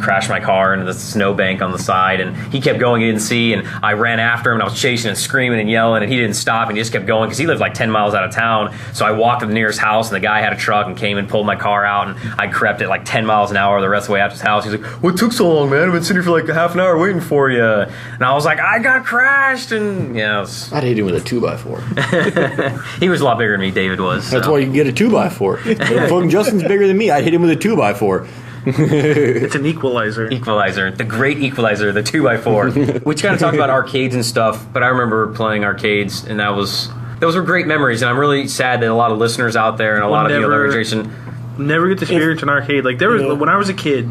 crashed my car into the snowbank on the side, and he kept going, he didn't see, and I ran after him, and I was chasing and screaming and yelling, and he didn't stop, and he just kept going, because he lived like 10 miles out of town. So I walked to the nearest house, and the guy had a truck and came and pulled my car out, and I crept at like 10 miles an hour the rest of the way out to his house. He's like, "What took so long, man? I've been sitting here for like half an hour waiting for you." And I was like, "I got crashed," and I'd hit him with a 2x4. He was a lot bigger than me, David was. That's why you can get a 2x4. If fucking Justin's bigger than me, I'd hit him with a 2x4. It's an equalizer. The great equalizer, the 2x4. We kind of talked about arcades and stuff, but I remember playing arcades, and those were great memories. And I'm really sad that a lot of listeners out there and a lot of the other generation never get to experience an arcade. Like when I was a kid,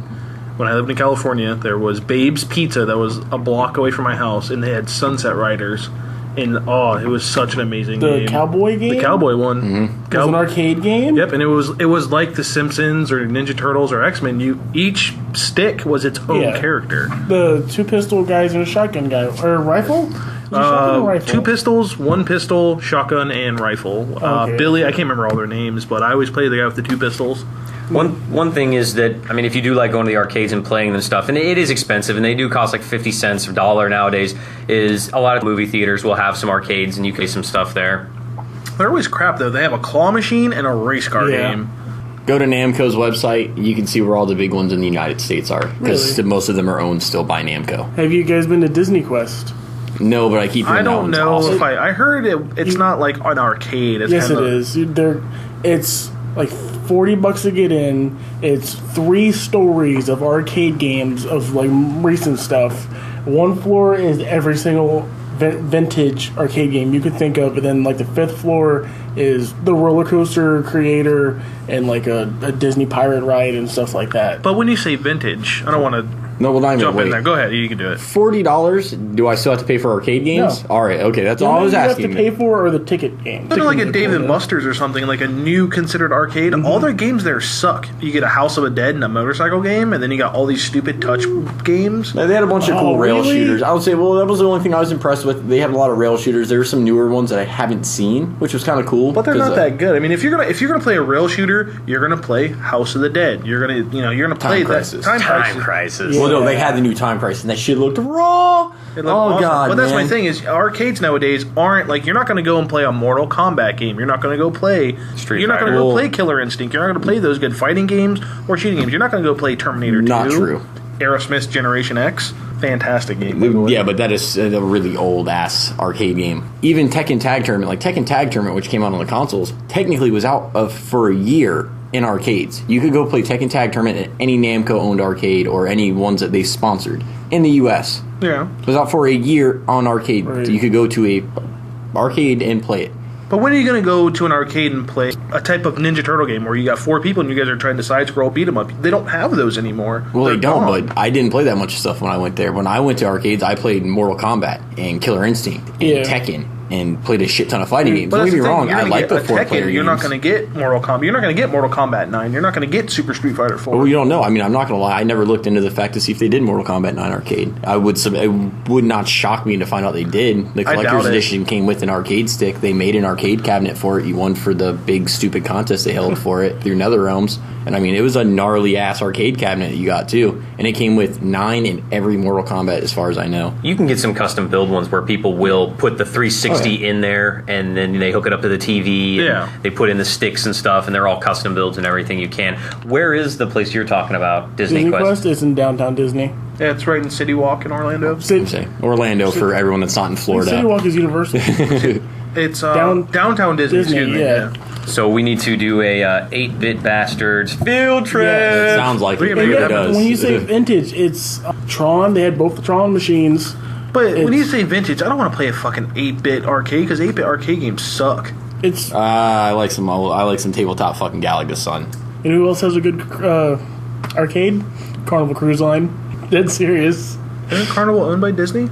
when I lived in California, there was Babe's Pizza that was a block away from my house, and they had Sunset Riders. And it was such an amazing game. The cowboy game? The cowboy one. Mm-hmm. It was an arcade game? Yep, and it was like The Simpsons or Ninja Turtles or X-Men. Each stick was its own character. The 2 pistol guys and a shotgun guy. Or rifle? Was it shotgun or rifle? 2 pistols, 1 pistol, shotgun, and rifle. Okay. Billy, I can't remember all their names, but I always play the guy with the 2 pistols. One thing is that, I mean, if you do like going to the arcades and playing them stuff, and it is expensive, and they do cost like 50 cents or $1 nowadays, is a lot of movie theaters will have some arcades, and you can play some stuff there. They're always crap, though. They have a claw machine and a race car game. Go to Namco's website. You can see where all the big ones in the United States are, because most of them are owned still by Namco. Have you guys been to Disney Quest? No, but I keep hearing I don't know awesome. if I heard it's not like an arcade. It's Yes, it kinda, is. It's like $40 to get in. It's 3 stories of arcade games of like recent stuff. 1 floor is every single vintage arcade game you could think of, and then like the 5th floor is the roller coaster creator and like a Disney pirate ride and stuff like that. But when you say vintage, I don't want to jump in there. Go ahead, you can do it. $40. Do I still have to pay for arcade games? No. All right, okay, that's all I was asking. You have to pay for or the ticket game. Something like a Dave and Buster's or something, like a new considered arcade. All their games there suck. You get a House of the Dead and a motorcycle game, and then you got all these stupid touch games. They had a bunch of cool rail really? shooters. I would say, well, that was the only thing I was impressed with. They had a lot of rail shooters. There were some newer ones that I haven't seen, which was kind of cool. But they're not that good. I mean, if you're gonna play a rail shooter, you're gonna play House of the Dead. You're gonna play Crisis. Time Crisis. Well, no, they had the new Time Crisis, and that shit looked raw. It looked awesome. God, but that's man. my thing is arcades nowadays aren't like you're not going to go and play a Mortal Kombat game. You're not going to go play Street You're not going to Fighter. go play Killer Instinct. You're not going to play those good fighting games or shooting games. You're not going to go play Terminator 2. Not true. Aerosmith's Generation X, fantastic game. Yeah, but that is a really old ass arcade game. Even Tekken Tag Tournament, like Tekken Tag Tournament, which came out on the consoles, technically was out for a year in arcades. You could go play Tekken Tag Tournament at any Namco owned arcade or any ones that they sponsored in the US. Yeah. It was out for a year on arcade. Right. You could go to a arcade and play it. But when are you going to go to an arcade and play a type of Ninja Turtle game where you got 4 people and you guys are trying to side scroll beat 'em up? They don't have those anymore. Well, They're they don't, gone. but I didn't play that much stuff when I went there. When I went to arcades, I played Mortal Kombat and Killer Instinct and Yeah. Tekken and played a shit ton of fighting games. But Don't that's get me the thing, wrong, you're I gonna like get the a 4-player Tekken, games. You're not going to get Mortal Kombat. You're not going to get Mortal Kombat 9. You're not going to get Super Street Fighter 4. Well, you don't know. I mean, I'm not going to lie. I never looked into the fact to see if they did Mortal Kombat 9 arcade. It would not shock me to find out they did. The collector's edition came with an arcade stick. They made an arcade cabinet for it. You won for the big stupid contest they held for it through NetherRealms. And I mean, it was a gnarly ass arcade cabinet that you got too. And it came with 9 in every Mortal Kombat, as far as I know. You can get some custom build ones where people will put the 360 in there, and then they hook it up to the TV. And they put in the sticks and stuff, and they're all custom builds and everything you can. Where is the place you're talking about? Disney Quest? It's in downtown Disney. Yeah, it's right in City Walk in Orlando. Orlando for everyone that's not in Florida. City Walk is Universal. It's downtown Disney. Excuse me. Yeah. So we need to do a 8-Bit Bastards field trip. Yeah, it sounds like it. Maybe It does. When you say vintage, it's Tron. They had both the Tron machines. But when you say vintage, I don't want to play a fucking 8-bit arcade because 8-bit arcade games suck. It's I like some tabletop fucking Galaga Sun. And who else has a good arcade? Carnival Cruise Line. Dead serious. Isn't Carnival owned by Disney?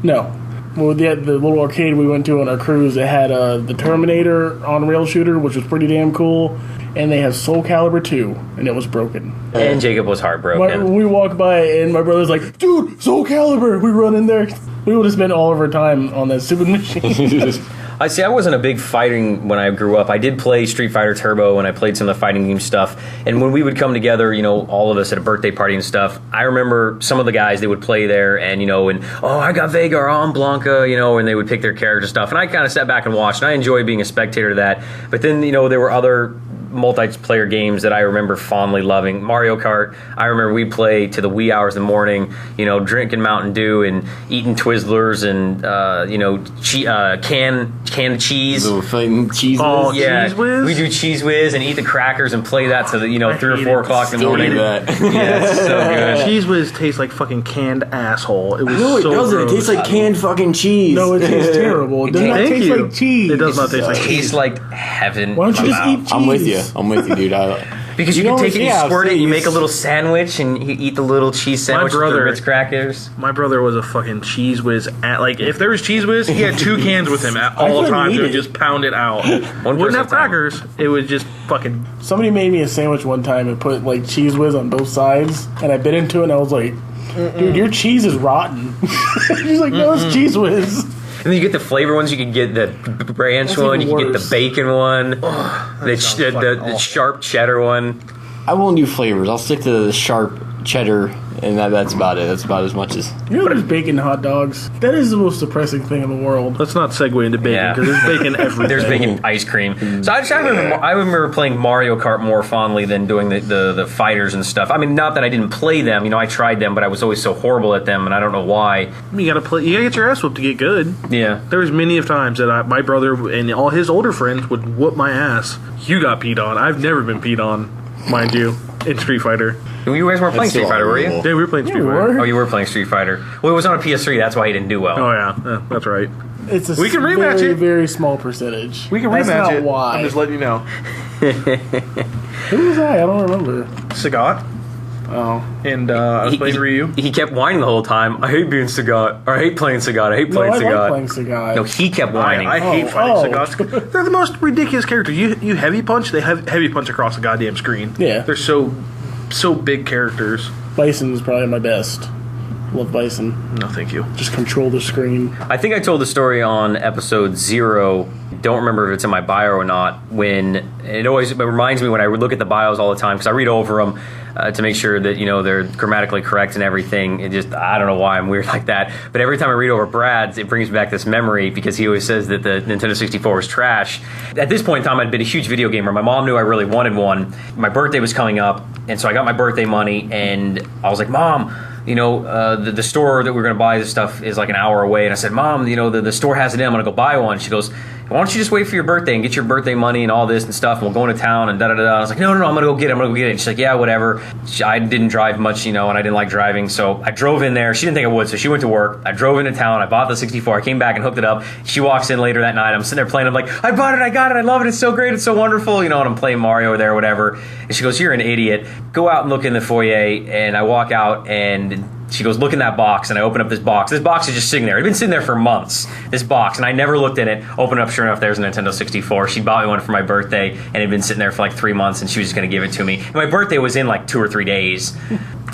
No. Well, the little arcade we went to on our cruise, it had the Terminator on-rail shooter, which was pretty damn cool. And they had Soul Calibur 2, and it was broken. And Jacob was heartbroken. We walked by, and my brother's like, dude, Soul Calibur! We run in there. We would have spent all of our time on that stupid machine. I see. I wasn't a big fighting when I grew up. I did play Street Fighter Turbo, and I played some of the fighting game stuff. And when we would come together, all of us at a birthday party and stuff, I remember some of the guys, they would play there, and I got Vega, or I'm Blanca, and they would pick their character stuff. And I kind of sat back and watched, and I enjoyed being a spectator to that. But then, there were other multiplayer games that I remember fondly loving. Mario Kart, I remember we'd play to the wee hours in the morning, drinking Mountain Dew and eating Twizzlers and, canned cheese. Little fighting cheese whiz. Oh, yeah, Cheese Whiz? we do Cheese Whiz and eat the crackers and play that to the 3 or 4 o'clock in the Still morning. do that. Yeah, it's so good. Cheese Whiz tastes like fucking canned asshole. It was No, it so doesn't. gross. It tastes like canned fucking cheese. No, it tastes terrible. It does not Thank taste you. like cheese. It does not taste like It cheese. tastes like heaven. Why don't you in my just mouth. eat cheese? I'm with you, dude. Because you You can know, take it, you yeah, squirt it, I've you seen make a these- little sandwich, and you eat the little cheese sandwich with the brother- Ritz crackers. My brother was a fucking Cheese Whiz. If there was Cheese Whiz, he had 2 cans with him at all couldn't times. eat He would it. just pound it out. One Wouldn't person have at a time. crackers. It would just fucking. Somebody made me a sandwich one time and put cheese whiz on both sides, and I bit into it and I was like, dude, your cheese is rotten. She's like, no, it's cheese whiz. And then you get the flavor ones. You can get the ranch That's one. You even can get the worse. bacon one. The sounds fucking the awful. sharp cheddar one. I won't do flavors. I'll stick to the sharp cheddar, and that's about it. That's about as much as. You know there's bacon hot dogs? That is the most depressing thing in the world. Let's not segue into bacon Yeah. because there's bacon everywhere. There's bacon ice cream. So I remember playing Mario Kart more fondly than doing the fighters and stuff. I mean, not that I didn't play them. I tried them, but I was always so horrible at them, and I don't know why. You gotta play. You gotta get your ass whooped to get good. Yeah. There was many of times that my brother and all his older friends would whoop my ass. You got peed on. I've never been peed on, mind you, in Street Fighter. You guys weren't playing Street Fighter, were you? unbelievable. Yeah, we were playing Street we Fighter. were. Oh, you were playing Street Fighter. Well, it was on a PS3. That's why he didn't do well. Oh yeah, that's right. It's a We can rematch very, it. very small percentage. We can That's rematch not it. Why? I'm just letting you know. Who was I? I don't remember. Sagat Oh. and I was playing Ryu. He kept whining the whole time. I hate being Sagat. Or I hate playing Sagat. I hate No, playing I Sagat. like playing Sagat. No, he kept whining. I hate Oh, fighting oh. Sagats. They're the most ridiculous characters. You heavy punch, they have heavy punch across the goddamn screen. Yeah. They're so big characters. Bison's probably my best. Love Bison. No, thank you. Just control the screen. I think I told the story on episode 0. Don't remember if it's in my bio or not. When it reminds me when I look at the bios all the time because I read over them to make sure that they're grammatically correct and everything. It just I don't know why I'm weird like that. But every time I read over Brad's, it brings back this memory because he always says that the Nintendo 64 was trash. At this point in time, I'd been a huge video gamer. My mom knew I really wanted one. My birthday was coming up, and so I got my birthday money, and I was like, Mom. The store that we're going to buy this stuff is like an hour away. And I said, Mom, the store has it in. I'm going to go buy one. She goes, why don't you just wait for your birthday and get your birthday money and all this and stuff, and we'll go into town and da-da-da-da. I was like, no, I'm going to go get it. I'm going to go get it. And she's like, yeah, whatever. I didn't drive much, and I didn't like driving. So I drove in there. She didn't think I would, so she went to work. I drove into town. I bought the 64. I came back and hooked it up. She walks in later that night. I'm sitting there playing. I'm like, I bought it. I got it. I love it. It's so great. It's so wonderful. And I'm playing Mario there, whatever. And she goes, you're an idiot. Go out and look in the foyer. And I walk out, and she goes, look in that box, and I open up this box. This box is just sitting there. It had been sitting there for months, this box, and I never looked in it. Open up, sure enough, there's a Nintendo 64. She bought me one for my birthday, and it had been sitting there for like 3 months, and she was just going to give it to me. And my birthday was in like 2 or 3 days.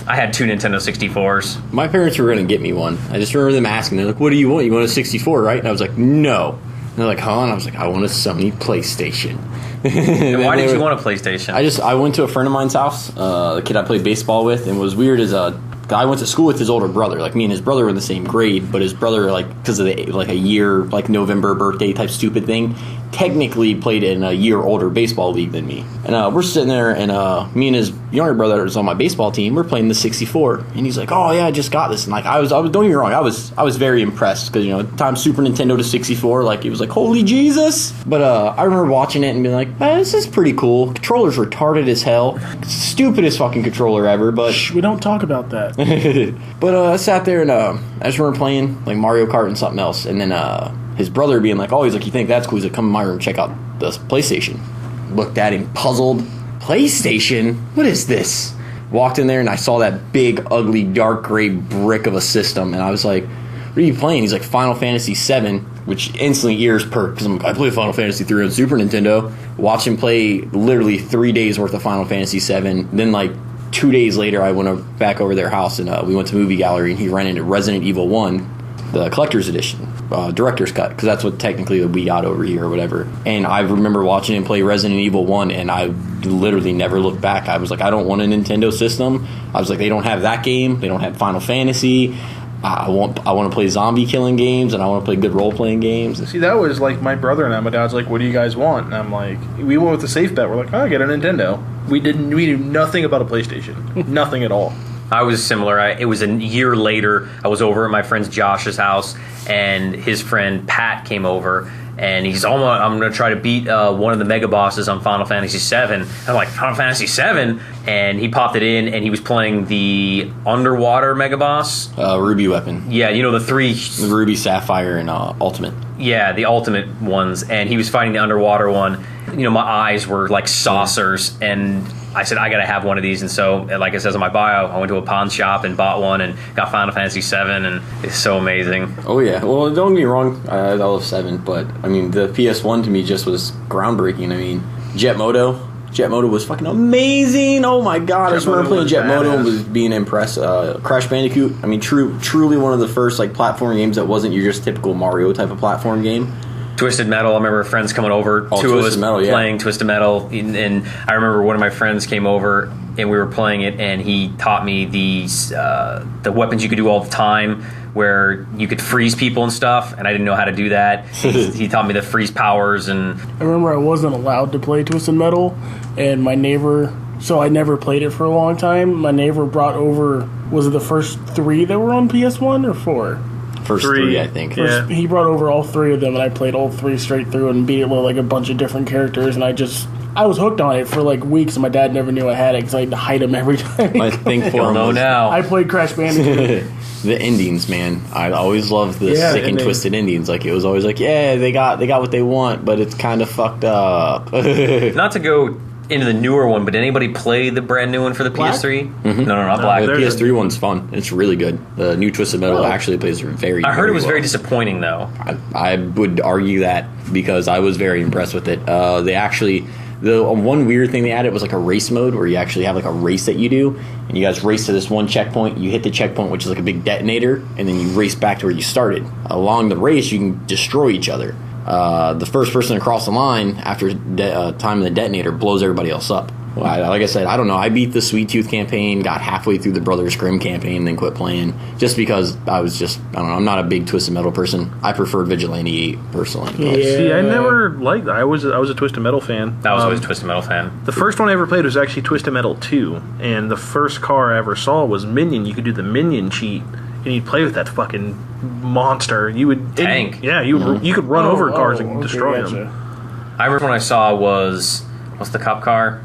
I had 2 Nintendo 64s. My parents were going to get me one. I just remember them asking, they're like, what do you want? You want a 64, right? And I was like, no. And they're like, huh? And I was like, I want a Sony PlayStation. And why did you want a PlayStation? I went to a friend of mine's house, the kid I played baseball with, and what was weird is I went to school with his older brother. Like, me and his brother were in the same grade, but his brother, like, because of a year, like, November birthday type stupid thing, technically played in a year older baseball league than me. And we're sitting there, and me and his younger brother was on my baseball team. We're playing the 64, and he's like, "Oh yeah, I just got this." And like, I was don't get me wrong, I was very impressed because at the time Super Nintendo to 64, like, it was like, holy Jesus. But I remember watching it and being like, this is pretty cool. Controller's retarded as hell, stupidest fucking controller ever. But Shh, we don't talk about that. but I sat there and I just remember playing like Mario Kart and something else, and then his brother being like, "Oh, he's like, you think that's cool?" He's like, "Come in my room, check out the PlayStation." Looked at him, puzzled. PlayStation? What is this? Walked in there and I saw that big, ugly, dark gray brick of a system, and I was like, "What are you playing?" He's like, "Final Fantasy VII," which instantly ears perk because I'm like, I play Final Fantasy 3 on Super Nintendo. Watch him play literally 3 days worth of Final Fantasy VII. Then like 2 days later, I went back over their house and we went to Movie Gallery, and he rented Resident Evil 1, the collector's edition, director's cut, because that's what technically we got over here or whatever. And I remember watching him play Resident Evil 1, and I literally never looked back. I was like, I don't want a Nintendo system. I was like, they don't have that game. They don't have Final Fantasy. I want to play zombie killing games, and I want to play good role playing games. See, that was like my brother and I. My dad's like, "What do you guys want?" And I'm like, we went with the safe bet. We're like, "Oh, get a Nintendo." We knew nothing about a PlayStation, nothing at all. I was similar. It was a year later. I was over at my friend Josh's house, and his friend Pat came over, and he's I'm going to try to beat one of the mega bosses on Final Fantasy VII. I'm like, Final Fantasy VII? And he popped it in, and he was playing the underwater mega boss. Ruby Weapon. Yeah, the 3... The Ruby, Sapphire, and Ultimate. Yeah, the ultimate ones. And he was fighting the underwater one. My eyes were like saucers, and I said, I gotta have one of these. And so, like it says on my bio, I went to a pawn shop and bought one and got Final Fantasy VII, and it's so amazing. Oh yeah, well, don't get me wrong, I love 7, but I mean, the PS1 to me just was groundbreaking. I mean, Jet Moto was fucking amazing. Oh my god, I just remember playing Jet Moto and was being impressed. Crash Bandicoot, I mean, truly one of the first like platform games that wasn't your just typical Mario type of platform game. Twisted Metal, I remember friends coming over, two of us playing Twisted Metal, and I remember one of my friends came over and we were playing it, and he taught me the weapons you could do all the time, where you could freeze people and stuff, and I didn't know how to do that. He taught me the freeze powers. And I remember I wasn't allowed to play Twisted Metal, and my neighbor, so I never played it for a long time. My neighbor brought over, was it the first 3 that were on PS1 or 4? First 3, I think. Yeah. He brought over all 3 of them, and I played all 3 straight through and beat it with like a bunch of different characters, and I was hooked on it for like weeks, and my dad never knew I had it because I had to hide him every time. My thing for him know was, now. I played Crash Bandicoot. the endings, man. I always loved the sick and ending. twisted endings. Like, it was always like, yeah, they got what they want, but it's kind of fucked up. not to go into the newer one, but did anybody play the brand new one for the PS3? Mm-hmm. No, not Black. The PS3 one's fun. It's really good. The new Twisted Metal actually plays very. I heard it was well. very disappointing, though. I would argue that because I was very impressed with it. They actually, the one weird thing they added was like a race mode where you actually have like a race that you do, and you guys race to this one checkpoint. You hit the checkpoint, which is like a big detonator, and then you race back to where you started. Along the race, you can destroy each other. The first person across the line after time of the detonator blows everybody else up. Well, like I said, I don't know. I beat the Sweet Tooth campaign, got halfway through the Brothers Grimm campaign, then quit playing just because I don't know. I'm not a big Twisted Metal person. I preferred Vigilante 8 personally. But. Yeah. See, I never liked that. I was a Twisted Metal fan. I was always a Twisted Metal fan. The first one I ever played was actually Twisted Metal 2, and the first car I ever saw was Minion. You could do the Minion cheat, and you'd play with that fucking monster. You would Tank. You could run over cars and destroy them. I remember when I saw what's the cop car?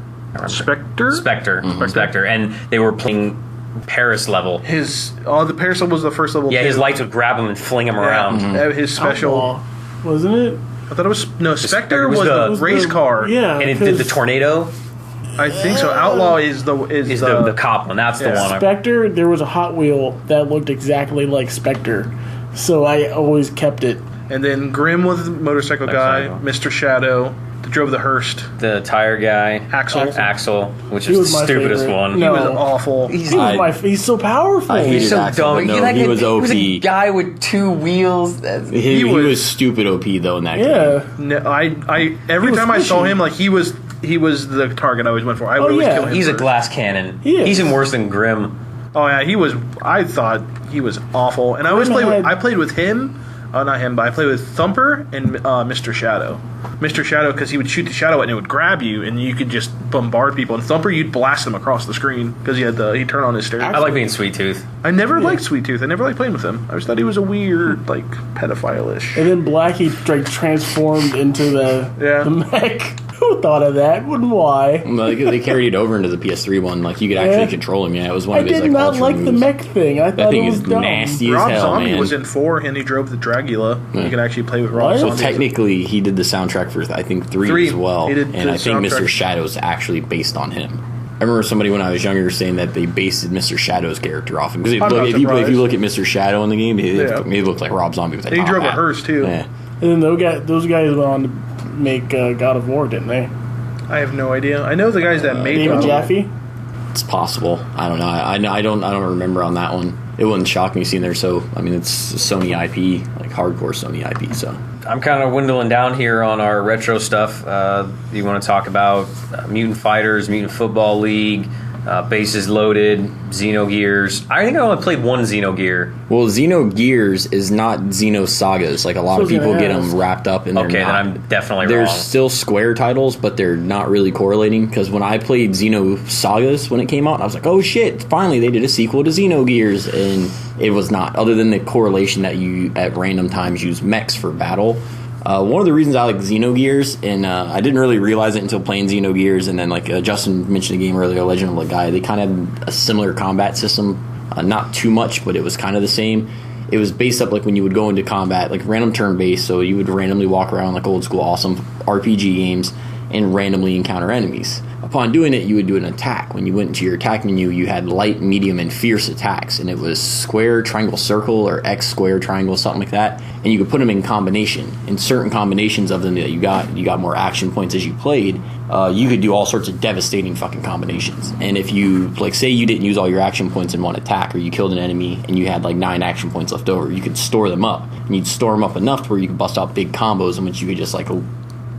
Spectre? Spectre. Spectre. And they were playing Paris level. The Paris level was the first level. Yeah, too. his lights would grab him and fling him around. His special. Outlaw, wasn't it? I thought it was Spectre was was the the race car. Yeah. And it did the tornado. I think so. Outlaw is the cop one. That's the one. Spectre, there was a Hot Wheel that looked exactly like Spectre, so I always kept it. And then Grim was the motorcycle guy, Mr. Shadow, that drove the Hearst. The tire guy. Axel. Which is the stupidest favorite. one. No. He was awful. He's so powerful. He's so Axel, dumb. no, he was OP. He was a guy with 2 wheels. He was stupid OP though in that game. Yeah. No, I every time I saw him, like he was the target I always went for. I would always kill him. He's first. a glass cannon. He is. He's even worse than Grim. Oh yeah, he was. I thought he was awful, and I always played with him. Not him, but I played with Thumper and Mr. Shadow. Mr. Shadow, because he would shoot the shadow and it would grab you, and you could just bombard people. And Thumper, you'd blast him across the screen because he'd turn on his stereo. I like being Sweet Tooth. I never liked Sweet Tooth. I never liked playing with him. I always thought he was a weird, like, pedophile-ish. And then Blackie transformed into the mech. Who thought of that? And why? Well, they carried it over into the PS3 one. Like you could actually control him. Yeah, it was one of his. I did not like moves. the mech thing. I that thought thing it was is dumb. nasty Rob as hell, Zombie man. was in 4, and he drove the Dragula. You could actually play with Rob What? Zombie. So technically, he did the soundtrack for I think 3 as well, He did and the I think soundtrack. Mr. Shadow's actually based on him. I remember somebody when I was younger saying that they based Mr. Shadow's character off him because if you look at Mr. Shadow in the game, he looked like Rob Zombie with a And he top drove a hat. Hearst too. Yeah. And then those guys went on to make God of War, didn't they? I have no idea. I know the guys that made David God of War. Jaffe? It's possible. I don't know. I don't remember on that one. It wouldn't shock me seeing there. So I mean, it's Sony IP, like hardcore Sony IP. So I'm kind of dwindling down here on our retro stuff. You want to talk about Mutant Fighters, Mutant Football League, Bases Loaded, Xenogears. I think I only played one Xenogear. well, Xenogears is not Xenosagas. Like a lot of people get them wrapped up in. Okay, then I'm definitely There's wrong. still Square titles, but they're not really correlating. Because when I played Xenosagas when it came out, I was like, "Oh shit! Finally, they did a sequel to Xenogears," and it was not. Other than the correlation that you at random times use mechs for battle. One of the reasons I like Xenogears, and I didn't really realize it until playing Xenogears, and then like Justin mentioned a game earlier, Legend of Legai, they kind of had a similar combat system, not too much, but it was kind of the same. It was based up like when you would go into combat, like random turn-based, so you would randomly walk around like old school awesome RPG games and randomly encounter enemies. Upon doing it, you would do an attack. When you went into your attack menu, you had light, medium, and fierce attacks, and it was square, triangle, circle, or X, square, triangle, something like that, and you could put them in combination. In certain combinations of them that you got more action points as you played, you could do all sorts of devastating fucking combinations. And if you, like, say you didn't use all your action points in one attack, or you killed an enemy and you had like 9 action points left over, you could store them up, and you'd store them up enough to where you could bust out big combos in which you could just like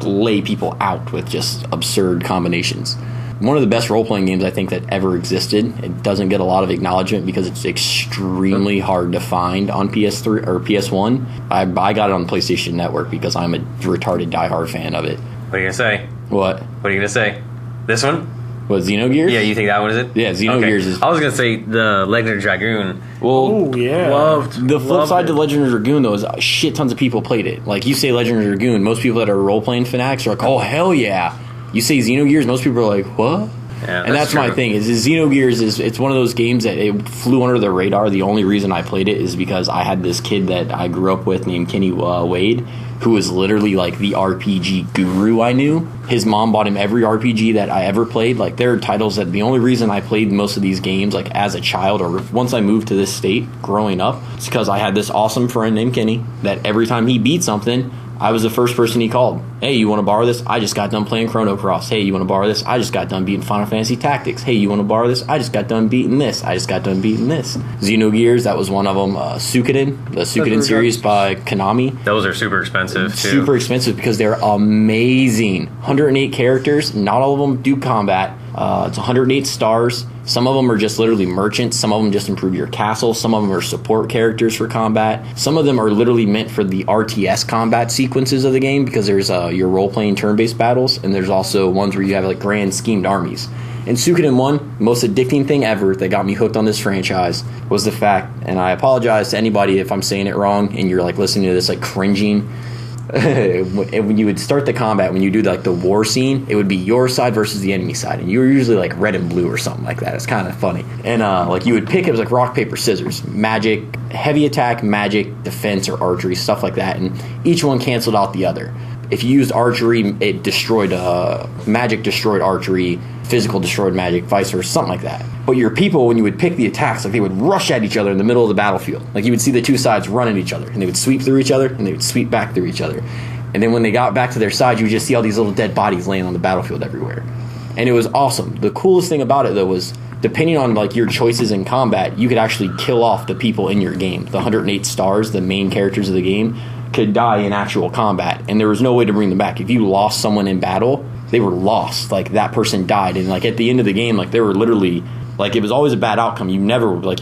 lay people out with just absurd combinations. One of the best role-playing games I think that ever existed. It doesn't get a lot of acknowledgement because it's extremely hard to find on PS3 or PS1. I got it on PlayStation Network because I'm a retarded diehard fan of it. What are you gonna say? What? What are you gonna say? This one? What, Xenogears? Yeah, you think that one is it? Yeah, Xenogears is... I was gonna say the Legend of Dragoon. Well, Oh, yeah. the flip side to Legend of Dragoon, though, is shit tons of people played it. Like, you say Legend of Dragoon, most people that are role-playing fanatics are like, oh, hell yeah. You say Xenogears, most people are like, what? Yeah, and that's my true. thing, is Xenogears it's one of those games that it flew under the radar. The only reason I played it is because I had this kid that I grew up with named Kenny Wade, who was literally like the RPG guru I knew. His mom bought him every RPG that I ever played. Like, there are titles that the only reason I played most of these games, like as a child or once I moved to this state growing up, it's because I had this awesome friend named Kenny that every time he beat something, I was the first person he called. Hey, you want to borrow this? I just got done playing Chrono Cross. Hey, you want to borrow this? I just got done beating Final Fantasy Tactics. Hey, you want to borrow this? I just got done beating this. I just got done beating this. Xenogears, that was one of them. Suikoden, the Suikoden series by Konami. Those are super expensive too. Super expensive because they're amazing. 108 characters. Not all of them do combat. It's 108 stars. Some of them are just literally merchants. Some of them just improve your castle. Some of them are support characters for combat. Some of them are literally meant for the RTS combat sequences of the game because there's your role-playing turn-based battles, and there's also ones where you have like grand schemed armies. And Suikoden 1, most addicting thing ever that got me hooked on this franchise was the fact, and I apologize to anybody if I'm saying it wrong and you're like listening to this like cringing, when you would start the combat, when you do like the war scene, it would be your side versus the enemy side, and you were usually like red and blue or something like that. It's kind of funny. And like you would pick, it was like rock paper scissors, magic, heavy attack, magic, defense, or archery, stuff like that, and each one canceled out the other. if you used archery, it destroyed magic, destroyed archery, physical destroyed magic, vice versa, something like that. But your people, when you would pick the attacks, like they would rush at each other in the middle of the battlefield. Like you would see the two sides run at each other, and they would sweep through each other, and they would sweep back through each other. And then when they got back to their side, you would just see all these little dead bodies laying on the battlefield everywhere. And it was awesome. The coolest thing about it, though, was depending on like your choices in combat, you could actually kill off the people in your game. The 108 stars, the main characters of the game, could die in actual combat, and there was no way to bring them back. If you lost someone in battle, they were lost. Like that person died, and like at the end of the game, like they were literally like it was always a bad outcome. You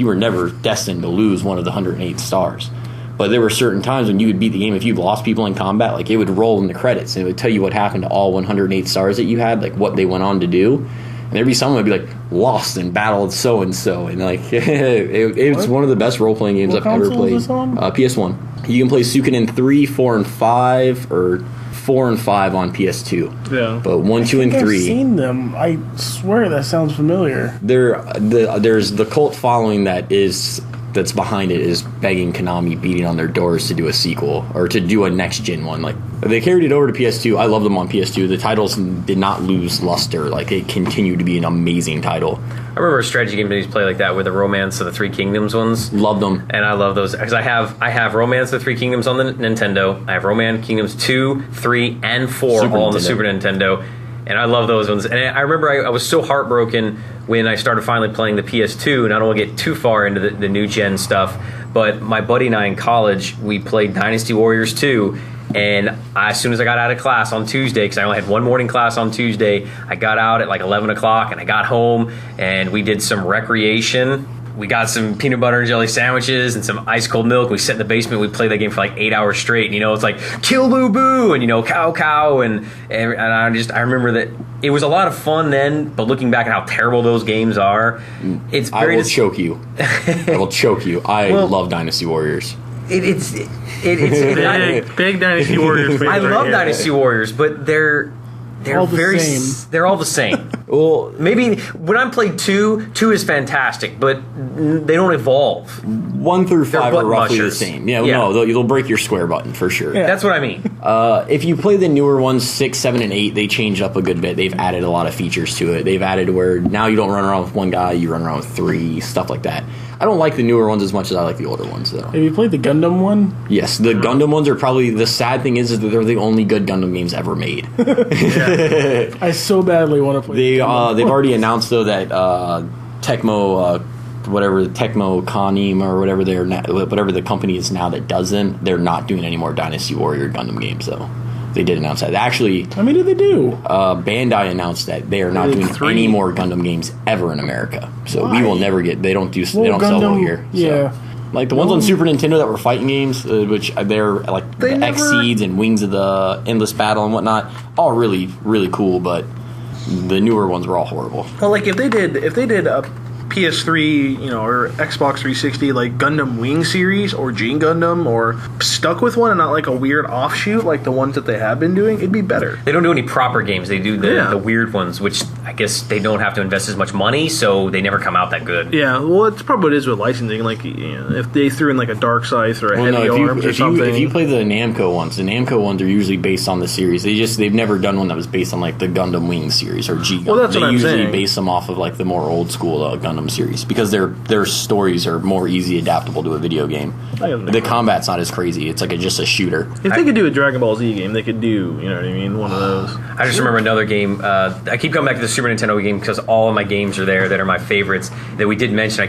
were never destined to lose one of the 108 stars. But there were certain times when you would beat the game if you lost people in combat, like it would roll in the credits and it would tell you what happened to all 108 stars that you had, like what they went on to do. And there'd be someone would be like lost in battle so and so, and like it was one of the best role playing games I've ever played. PS1. You can play Suikoden 3, 4, and 5, or 4 and 5 on PS2. Yeah. But 1, 2, and 3. I've seen them. I swear that sounds familiar. There's the cult following that's behind it is begging Konami, beating on their doors to do a sequel or to do a next gen one. Like they carried it over to PS2. I love them on PS2. The titles did not lose luster. Like it continued to be an amazing title. I remember a strategy game that used to play like that with the Romance of the Three Kingdoms ones. Love them. And I love those because I have Romance of the Three Kingdoms on the Nintendo. I have Romance Kingdoms 2, 3, and 4 all on the Super Nintendo. And I love those ones. And I remember I was so heartbroken when I started finally playing the PS2, and I don't want to get too far into the new gen stuff, but my buddy and I in college, we played Dynasty Warriors 2, and as soon as I got out of class on Tuesday, because I only had one morning class on Tuesday, I got out at like 11 o'clock, and I got home, and we did some recreation. We got some peanut butter and jelly sandwiches and some ice cold milk. We sat in the basement. We played that game for like 8 hours straight. And, it's like kill boo boo and cow and I remember that it was a lot of fun then. But looking back at how terrible those games are, it's very. I will choke you. I will choke you. I love Dynasty Warriors. It's big Dynasty Warriors. I love Dynasty Warriors, but they're all the very same. They're all the same. Well, maybe when I played 2 is fantastic, but they don't evolve. 1 through 5 are roughly mushers. the same. No, they'll break your square button for sure. Yeah. That's what I mean. If you play the newer ones, 6, 7, and 8, they changed up a good bit. They've added a lot of features to it. They've added where now you don't run around with one guy, you run around with 3, stuff like that. I don't like the newer ones as much as I like the older ones, though. Have you played the Gundam one? Yes, the Gundam ones are probably... The sad thing is that they're the only good Gundam games ever made. I so badly want to play They've already announced, though, that Tecmo... Tecmo Konim or whatever the company is now that does them, they're not doing any more Dynasty Warrior Gundam games, though. They did announce that. Actually, how many did they do? Bandai announced that they are not doing 3. any more Gundam games ever in America. So Why? we will never get. They don't do. Well, they don't sell well Gundam, here. So. Yeah. Like the ones on Super Nintendo that were fighting games, which they're like the Exceeds and Wings of the Endless Battle and whatnot, all really, really cool. But the newer ones were all horrible. Well, like if they did a PS3, or Xbox 360, like Gundam Wing series or Gene Gundam, or stuck with one and not like a weird offshoot like the ones that they have been doing, it'd be better. They don't do any proper games. They do the weird ones, which I guess they don't have to invest as much money, so they never come out that good. Yeah, well, it's probably what it is with licensing. Like, if they threw in like a Dark Scythe or a Heavy Arms or something. If you play the Namco ones are usually based on the series. They've never done one that was based on like the Gundam Wing series or G Gundam. Well, that's what I'm saying. They usually base them off of like the more old school Gundam series because their stories are more easy adaptable to a video game. The combat's not as crazy. It's like just a shooter. If they could do a Dragon Ball Z game, they could do, you know what I mean, one of those. I just remember another game. I keep coming back to the Super Nintendo game because all of my games are there that are my favorites that we didn't mention. I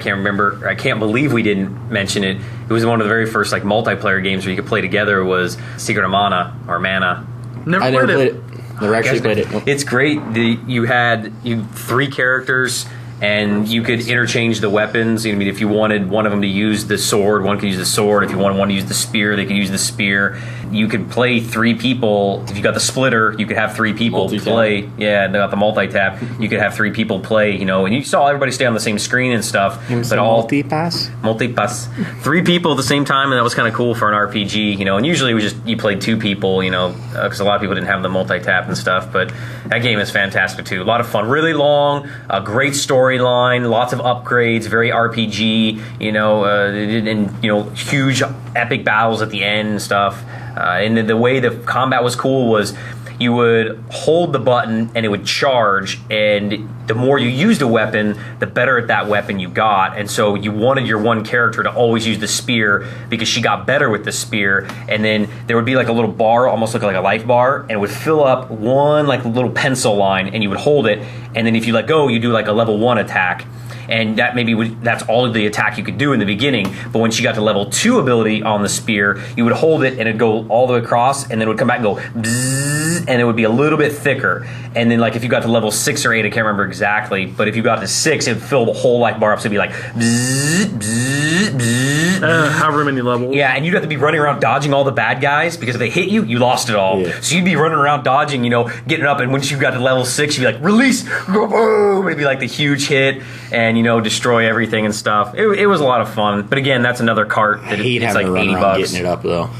can't believe we didn't mention it. It was one of the very first like multiplayer games where you could play together. Was Secret of Mana or Mana. I never played it. Never actually played it. It's great. You had 3 characters. And you could interchange the weapons. I mean, if you wanted one of them to use the sword, one could use the sword. If you wanted one to use the spear, they could use the spear. You could play 3 people. If you got the splitter, you could have 3 people play. Yeah, they got the multi-tap. You could have 3 people play, and you saw everybody stay on the same screen and stuff. But all multi-pass? Multi-pass. 3 people at the same time, and that was kind of cool for an RPG, And usually you played 2 people, because a lot of people didn't have the multi-tap and stuff. But that game is fantastic, too. A lot of fun. Really long, a great storyline, lots of upgrades, very RPG, and huge epic battles at the end and stuff. And the way the combat was cool was you would hold the button and it would charge, and the more you used a weapon, the better at that weapon you got. And so you wanted your one character to always use the spear because she got better with the spear. And then there would be like a little bar, almost like a life bar, and it would fill up one like little pencil line, and you would hold it, and then if you let go, you do like a level 1 attack. And that that's all of the attack you could do in the beginning. But when she got to level 2 ability on the spear, you would hold it and it'd go all the way across, and then it would come back and go bzzz, and it would be a little bit thicker. And then like if you got to level 6 or 8, I can't remember exactly, but if you got to 6, it would fill the whole life bar up, so it'd be like bzzz, bzzz, bzzz. However many levels. Yeah, and you'd have to be running around dodging all the bad guys, because if they hit you, you lost it all. Yeah. So you'd be running around dodging, getting up, and once you got to level 6, you'd be like, release, boom, it'd be like the huge hit, and destroy everything and stuff. It was a lot of fun, but again, that's another cart that I hate it's having like to run $80. around getting it up though.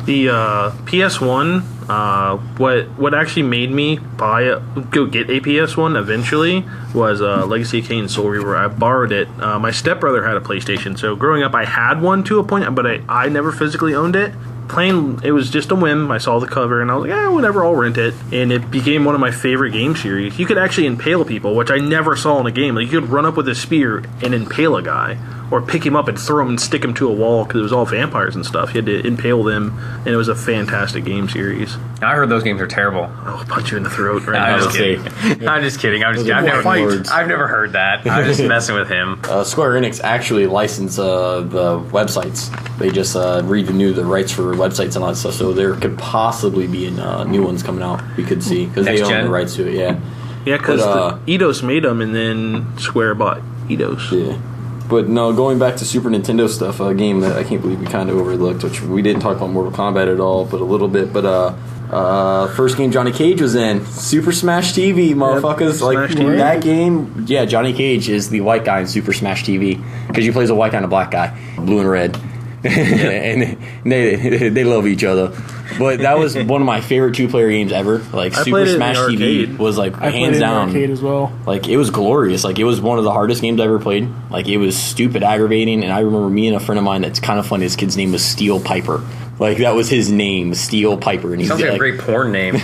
The PS1, what actually made me go get a PS1 eventually was Legacy of Kain Soul Reaver. I borrowed it. My stepbrother had a PlayStation, so growing up I had one to a point, but I never physically owned it. It was just a whim. I saw the cover and I was like, whatever, I'll rent it. And it became one of my favorite game series. You could actually impale people, which I never saw in a game. Like, you could run up with a spear and impale a guy, or pick him up and throw him and stick him to a wall, because it was all vampires and stuff. You had to impale them, and it was a fantastic game series. I heard those games are terrible. I'll punch you in the throat right I'm now. just kidding. I'm just kidding. I've never heard that. I'm just messing with him. Square Enix actually licensed the websites. They just renewed the rights for websites and all that stuff, so there could possibly be new ones coming out. We could see, because they own the rights to it. Yeah, because Eidos made them, and then Square bought Eidos. Yeah. But no, going back to Super Nintendo stuff, a game that I can't believe we kind of overlooked, which we didn't talk about Mortal Kombat at all, but a little bit. But first game Johnny Cage was in, Super Smash TV, motherfuckers. Yep, Smash TV. That game, yeah, Johnny Cage is the white guy in Super Smash TV, because he plays a white guy and a black guy, blue and red. And they love each other. But that was one of my favorite 2-player games ever. Like, Super Smash TV was like hands down. Arcade as well. Like, it was glorious. Like, it was one of the hardest games I ever played. Like, it was stupid aggravating, and I remember me and a friend of mine that's kind of funny. His kid's name was Steel Piper. Like, that was his name, Steel Piper. And Sounds like a great porn name.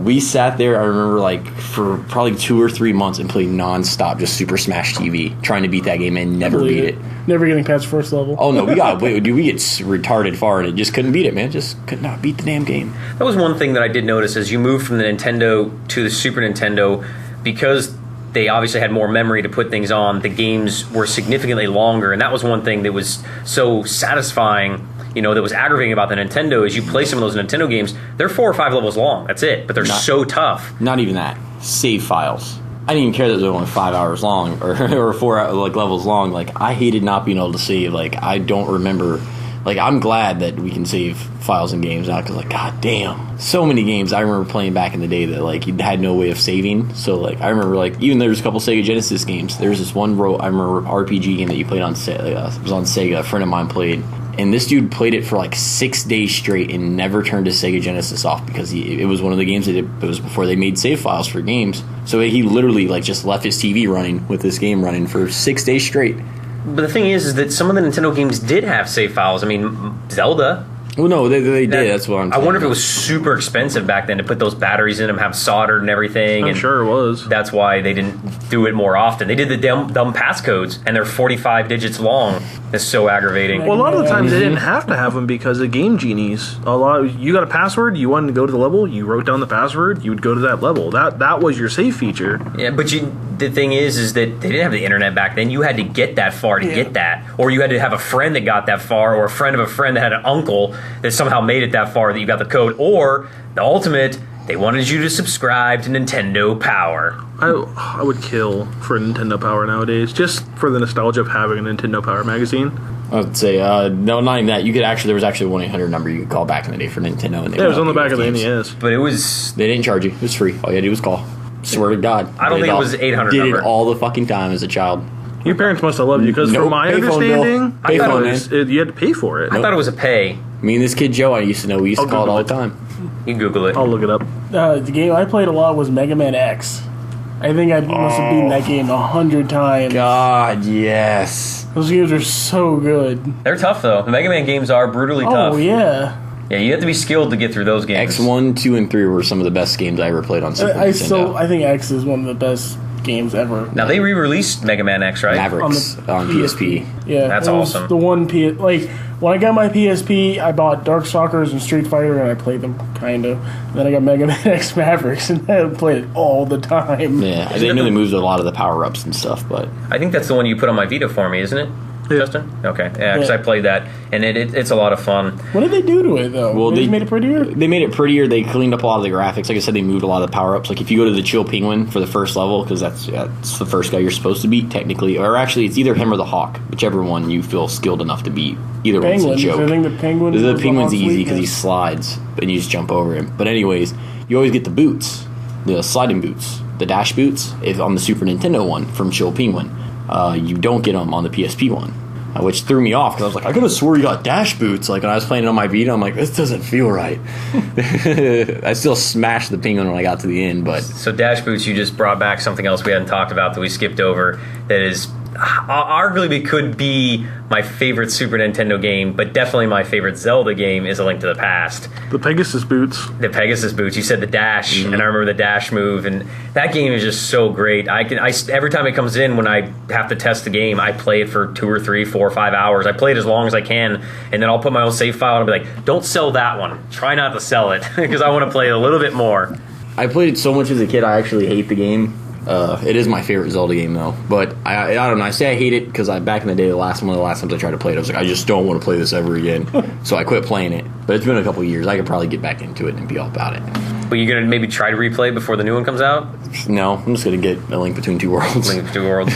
We sat there, I remember, like, for probably 2 or 3 months and played nonstop just Super Smash TV, trying to beat that game and never beat it. Never getting past first level. Oh, no, we get retarded far, and it just couldn't beat it, man. Just could not beat the damn game. That was one thing that I did notice as you moved from the Nintendo to the Super Nintendo, because they obviously had more memory to put things on, the games were significantly longer, and that was one thing that was so satisfying, that was aggravating about the Nintendo. Is you play some of those Nintendo games, they're 4 or 5 levels long, that's it, but they're so tough. Not even that. Save files. I didn't even care that they were only 5 hours long, or 4 levels long. Like, I hated not being able to save. Like, I don't remember. Like, I'm glad that we can save files in games now, because, like, god damn, so many games I remember playing back in the day that, like, you had no way of saving. So, like, I remember, like, even there was a couple Sega Genesis games. There was this one I remember RPG game that you played on it was on Sega. A friend of mine played, and this dude played it for like 6 days straight and never turned his Sega Genesis off, because it was one of the games that it was before they made save files for games. So he literally, like, just left his TV running with this game running for 6 days straight. But the thing is that some of the Nintendo games did have save files. I mean, Zelda. Well, no, they did. That's what I'm saying. I wonder if it was super expensive back then to put those batteries in them, have soldered and everything. I'm sure it was. That's why they didn't do it more often. They did the dumb passcodes, and they're 45 digits long. It's so aggravating. Well, a lot of the times they didn't have to have them because of Game Genies. You got a password, you wanted to go to the level, you wrote down the password, you would go to that level. That was your save feature. Yeah, but the thing is that they didn't have the internet back then. You had to get that far to get that, or you had to have a friend that got that far, or a friend of a friend that had an uncle that somehow made it that far that you got the code, or the ultimate, they wanted you to subscribe to Nintendo Power. I would kill for Nintendo Power nowadays, just for the nostalgia of having a Nintendo Power magazine. I would say, no, not even that. There was actually a 1-800 number you could call back in the day for Nintendo. And it was on the back of the NES. But it was... They didn't charge you. It was free. All you had to do was call. Swear to God. I don't think it was 800 did number. it all the fucking time as a child. Your parents must have loved you, because from my understanding, you had to pay for it. I thought it was a pay. Me and this kid Joe, I used to know, we used to call it all the time. You can Google it. I'll look it up. The game I played a lot was Mega Man X. I think I must have beaten that game 100 times. God, yes. Those games are so good. They're tough though. The Mega Man games are brutally tough. Oh yeah. Yeah, you have to be skilled to get through those games. X1, 2, and 3 were some of the best games I ever played on Super Nintendo. I think X is one of the best games ever. Now they re-released Mega Man X, right? Mavericks on PSP. Yeah, That's it was awesome. The one when I got my PSP, I bought Darkstalkers and Street Fighter, and I played them kind of. Then I got Mega Man X Mavericks, and I played it all the time. Yeah, I didn't know they moved a lot of the power-ups and stuff, but... I think that's the one you put on my Vita for me, isn't it? Yeah. Justin? Okay. Yeah, because Yeah. I played that, and it's a lot of fun. What did they do to it, though? Well, they just made it prettier? They made it prettier. They cleaned up a lot of the graphics. Like I said, they moved a lot of the power-ups. Like, if you go to the Chill Penguin for the first level, because that's the first guy you're supposed to beat, technically. Or actually, it's either him or the Hawk, whichever one you feel skilled enough to beat. Either one's a Penguin. joke. I think the Penguin The was Penguin's Hawk's easy because he weakness. slides, and you just jump over him. But anyways, you always get the boots, the sliding boots, the dash boots, if on the Super Nintendo one from Chill Penguin. You don't get them on the PSP one. Which threw me off because I was like, I could have swore you got dash boots. Like when I was playing it on my Vita, I'm like, this doesn't feel right. I still smashed the Penguin when I got to the end, but So Dash Boots, you just brought back something else we hadn't talked about that we skipped over. That is arguably could be my favorite Super Nintendo game, but definitely my favorite Zelda game is A Link to the Past. The Pegasus boots. The Pegasus boots. You said the dash, and I remember the dash move, and that game is just so great. I every time it comes in, when I have to test the game, I play it for 2 or 3, 4 or 5 hours. I play it as long as I can, and then I'll put my own save file and I'll be like, "Don't sell that one. Try not to sell it because I want to play it a little bit more." I played it so much as a kid, I actually hate the game. It is my favorite Zelda game, though. But I don't know. I say I hate it because back in the day, one of the last times I tried to play it, I was like, I just don't want to play this ever again. So I quit playing it. But it's been a couple of years. I could probably get back into it and be all about it. But you're gonna maybe try to replay before the new one comes out. No, I'm just going to get A Link Between Two Worlds. Link to Worlds.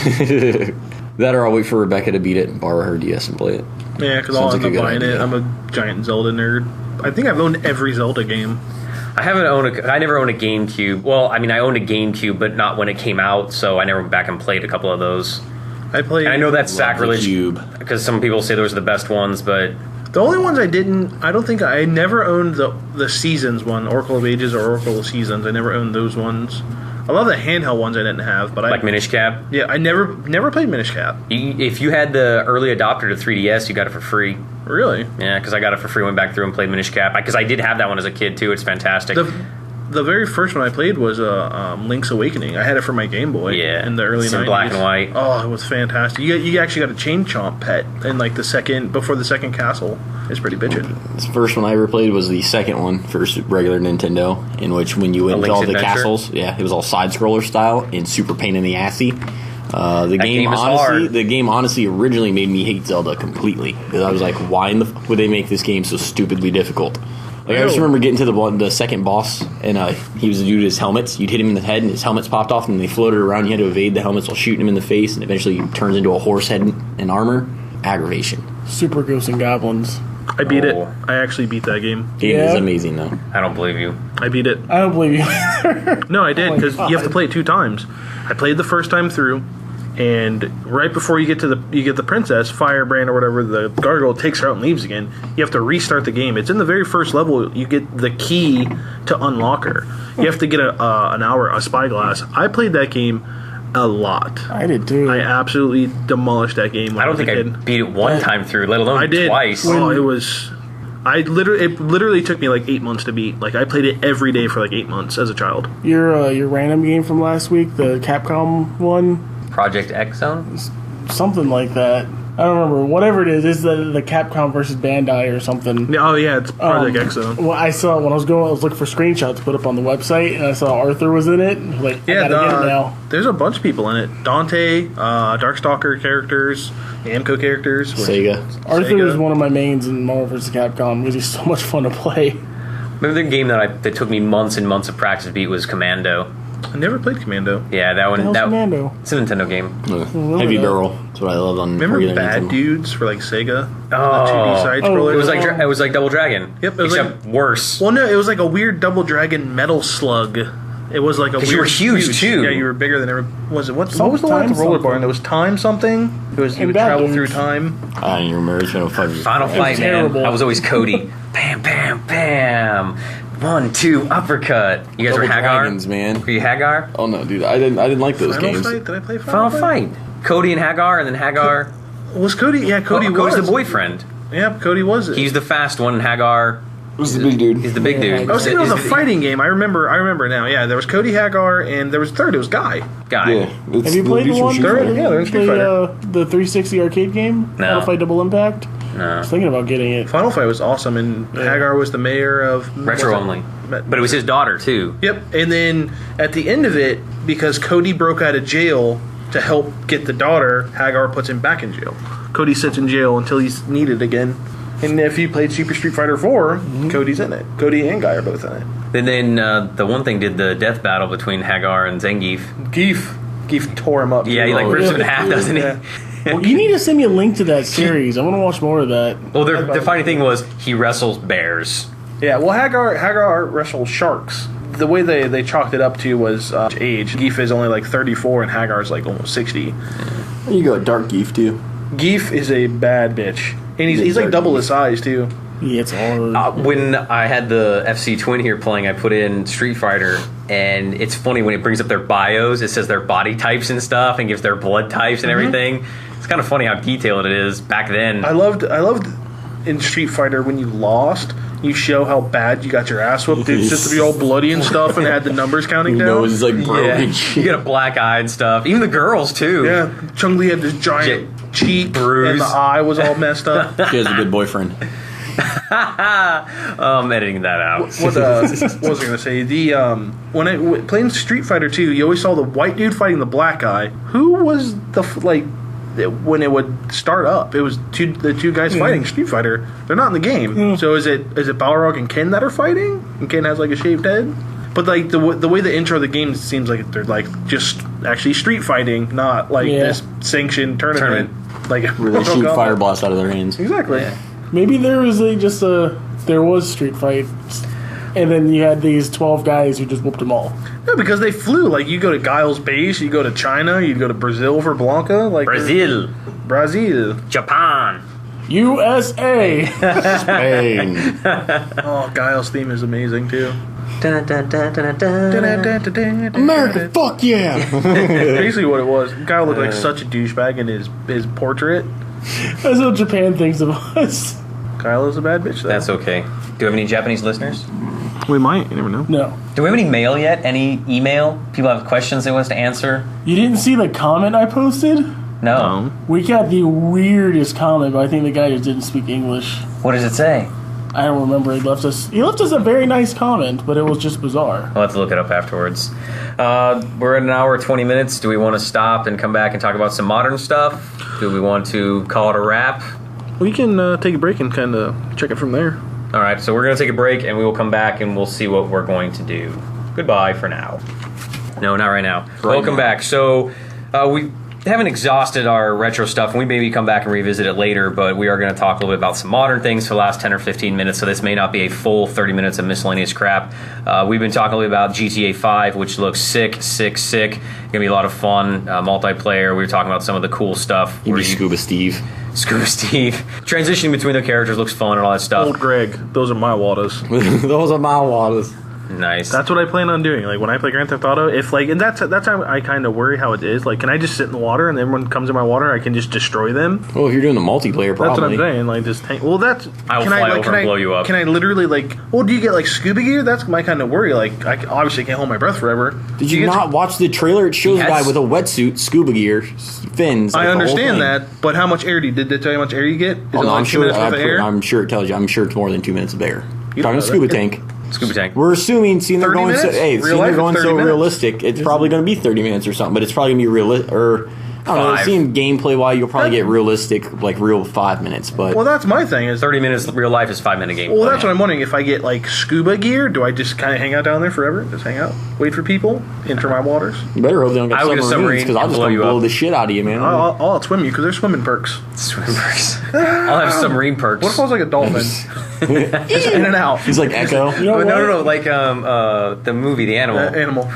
That or I'll wait for Rebecca to beat it and borrow her DS and play it. Yeah, because I'll Sounds end like up a good buying it. idea. I'm a giant Zelda nerd. I think I've owned every Zelda game. I never owned a GameCube. Well, I mean, I owned a GameCube, but not when it came out. So I never went back and played a couple of those. I played. And I know that's Love the sacrilege Cube. because some people say those are the best ones, but The only ones I never owned the Seasons one, Oracle of Ages or Oracle of Seasons. I never owned those ones. I love the handheld ones I didn't have, but like Minish Cap. yeah, I never played Minish Cap. If you had the early adopter to 3DS, you got it for free. Really? Yeah, because I got it for free. Went back through and played Minish Cap because I did have that one as a kid too. It's fantastic. The very first one I played was Link's Awakening. I had it for my Game Boy. Yeah, in the early it's in 90s. black and white. Oh, it was fantastic. You actually got a Chain Chomp pet in like before the second castle. It's pretty bitchin'. The first one I ever played was the second one for regular Nintendo, in which when you went into Link's all the Adventure? castles, it was all side-scroller style and super pain in the assy. The game is hard. The game honestly originally made me hate Zelda completely because I was like, why in the would they make this game so stupidly difficult? Like, I just remember getting to the second boss, and he was a dude with his helmets. You'd hit him in the head, and his helmets popped off, and they floated around. You had to evade the helmets while shooting him in the face, and eventually he turns into a horse head and armor. Aggravation. Super Ghosts and Goblins. I beat it. Oh. I actually beat that game. Game Yeah. is amazing, though. I don't believe you. I beat it. I don't believe you. No, I did Oh my because you have to God. play it 2 times. I played the first time through, and right before you get the princess, Firebrand or whatever, the gargoyle takes her out and leaves again. You have to restart the game. It's in the very first level. You get the key to unlock her. You have to get a spyglass. I played that game a lot. I did too. I absolutely demolished that game. When I don't was a think I kid. beat it one time through, let alone I did twice. Oh, it was. It literally took me like 8 months to beat. Like I played it every day for like 8 months as a child. Your random game from last week, the Capcom one, Project X Zone? something like that. I don't remember. Whatever it is, it's the Capcom versus Bandai or something. Oh yeah, it's Project X Zone. Well, I saw it when I was looking for screenshots to put up on the website, and I saw Arthur was in it. And I was like, I gotta get it now. There's a bunch of people in it. Dante, Darkstalker characters, Namco characters. Sega. Arthur Sega. is one of my mains in Marvel vs. Capcom because he's so much fun to play. Remember the game that took me months and months of practice to beat was Commando. I never played Commando. Yeah, that one. The hell's Commando? It's a Nintendo game. Heavy Barrel. That's what I loved on Remember regular Bad Nintendo. Dudes for like Sega? Oh. The 2D side scroller. It was like Double Dragon. Yep, it was except worse. Well, no, it was like a weird Double Dragon metal slug. It was like a 'Cause weird. you were huge, too. Yeah, you were bigger than ever. Was it what was the Time one with the roller something. bar? And there was time something. It was you And would Bad travel Dudes. through time. I don't even remember. It's been a fun. Final Fight, man. terrible. I was always Cody. Bam, bam, bam. 1, 2, uppercut. You guys were Double Hagar? Dragons, man. Were you Hagar? Oh no, dude! I didn't like those Final games. Fight? Did I play Final Final Fight? Fight. Cody and Hagar, and then Hagar. Was Cody? Yeah, Cody was. Cody's the boyfriend. Yeah, Cody was it. He's the fast one. Hagar. Who's the big dude? He's the big dude. I was thinking of the fighting game. I remember now. Yeah, there was Cody Hagar, and there was a third. It was Guy. Guy. Yeah. Have you played the one? Yeah, they're in Street Fighter. The 360 arcade game? No. Final Fight Double Impact? No. I was thinking about getting it. Final Fight was awesome, and Hagar was the mayor of Retro only. But it was his daughter, too. Yep, and then at the end of it, because Cody broke out of jail to help get the daughter, Hagar puts him back in jail. Cody sits in jail until he's needed again. And if you played Super Street Fighter 4, Cody's in it. Cody and Guy are both in it. And then the one thing did the death battle between Hagar and Zangief. Geef tore him up. Yeah, he like rips him in half, doesn't he? Yeah. Well, you need to send me a link to that series. I want to watch more of that. Well, the funny thing was he wrestles bears. Yeah, well, Hagar wrestles sharks. The way they chalked it up to was age. Geef is only like 34, and Hagar's like almost 60. You got Dark Geef too. Geef is a bad bitch. And he's like double his size, too. Yeah, it's all. When I had the FC Twin here playing, I put in Street Fighter, and it's funny when it brings up their bios, it says their body types and stuff, and gives their blood types and everything. It's kind of funny how detailed it is back then. I loved in Street Fighter when you lost, you show how bad you got your ass whooped. It's just to be all bloody and stuff, and it had the numbers counting down. Nose is like broken. Yeah. You get a black eye and stuff. Even the girls, too. Yeah, Chung-Li had this giant cheek, bruise, and the eye was all messed up. She has a good boyfriend. I'm editing that out. What was I going to say? When playing Street Fighter 2, you always saw the white dude fighting the black guy. Who was when it would start up? It was the two guys fighting Street Fighter. They're not in the game. So is it Balrog and Ken that are fighting? And Ken has like a shaved head. But like the way the intro of the game seems like they're like just actually street fighting, not like this sanctioned tournament. Like where they shoot fire blasts out of their hands. Exactly. Yeah. Maybe there was there was street fights, and then you had these 12 guys who just whooped them all. No, because they flew. Like you go to Guile's base, you go to China, you go to Brazil for Blanca. Like Brazil, Japan, USA, Spain. Oh, Guile's theme is amazing too. America, fuck yeah! Basically what it was. Guile looked like such a douchebag in his portrait. That's what Japan thinks of us. Guile is a bad bitch, though. That's okay. Do we have any Japanese listeners? We might. You never know. No. Do we have any mail yet? Any email? People have questions they want us to answer? You didn't see the comment I posted? No. We got the weirdest comment, but I think the guy just didn't speak English. What does it say? I don't remember. He left us a very nice comment, but it was just bizarre. I'll have to look it up afterwards. We're at an hour 20 minutes. Do we want to stop and come back and talk about some modern stuff? Do we want to call it a wrap? We can take a break and kind of check it from there. All right, so we're going to take a break, and we will come back, and we'll see what we're going to do. Goodbye for now. No, not right now. Welcome back. So we haven't exhausted our retro stuff, and we maybe come back and revisit it later, but we are going to talk a little bit about some modern things for the last 10 or 15 minutes, so this may not be a full 30 minutes of miscellaneous crap. We've been talking a little bit about GTA 5, which looks sick. Going to be a lot of fun, multiplayer. We were talking about some of the cool stuff. You be Scuba Steve. Transitioning between the characters looks fun and all that stuff. Old Greg, those are my waters. Those are my waters. Nice. That's what I plan on doing. Like when I play Grand Theft Auto, and that's how I kind of worry how it is. Like, can I just sit in the water and then when it comes in my water, I can just destroy them? Well, if you're doing the multiplayer, probably. That's what I'm saying. Like, just hang. Well, that's. I will fly over and blow you up. Can I literally Well, do you get like scuba gear? That's my kind of worry. Like, I obviously can't hold my breath forever. Did you not watch the trailer? It shows a guy with a wetsuit, scuba gear, fins. I understand that, but how much air did it tell you how much air you get? Is it like 2 minutes worth of air? I'm sure it tells you. I'm sure it's more than 2 minutes of air. Talking scuba tank. Scuba tank. We're assuming, seeing they're going so, minutes? realistic, it's probably going to be 30 minutes or something, but it's probably going to be realistic, or I don't know, seeing gameplay wise, you'll probably get realistic, like real 5 minutes, but... Well, that's my thing, is... 30 minutes real life is 5 minute gameplay. Well, that's what I'm wondering, if I get, like, scuba gear, do I just kind of hang out down there forever? Just hang out? Wait for people? Enter my waters? You better hope they don't get submarines, because I'll just blow the shit out of you, man. I'll outswim you, because there's swimming perks. Swim perks. I'll have submarine perks. What if I was like a dolphin? Just in and out. He's like Echo. No, like the movie, The Animal. Animal.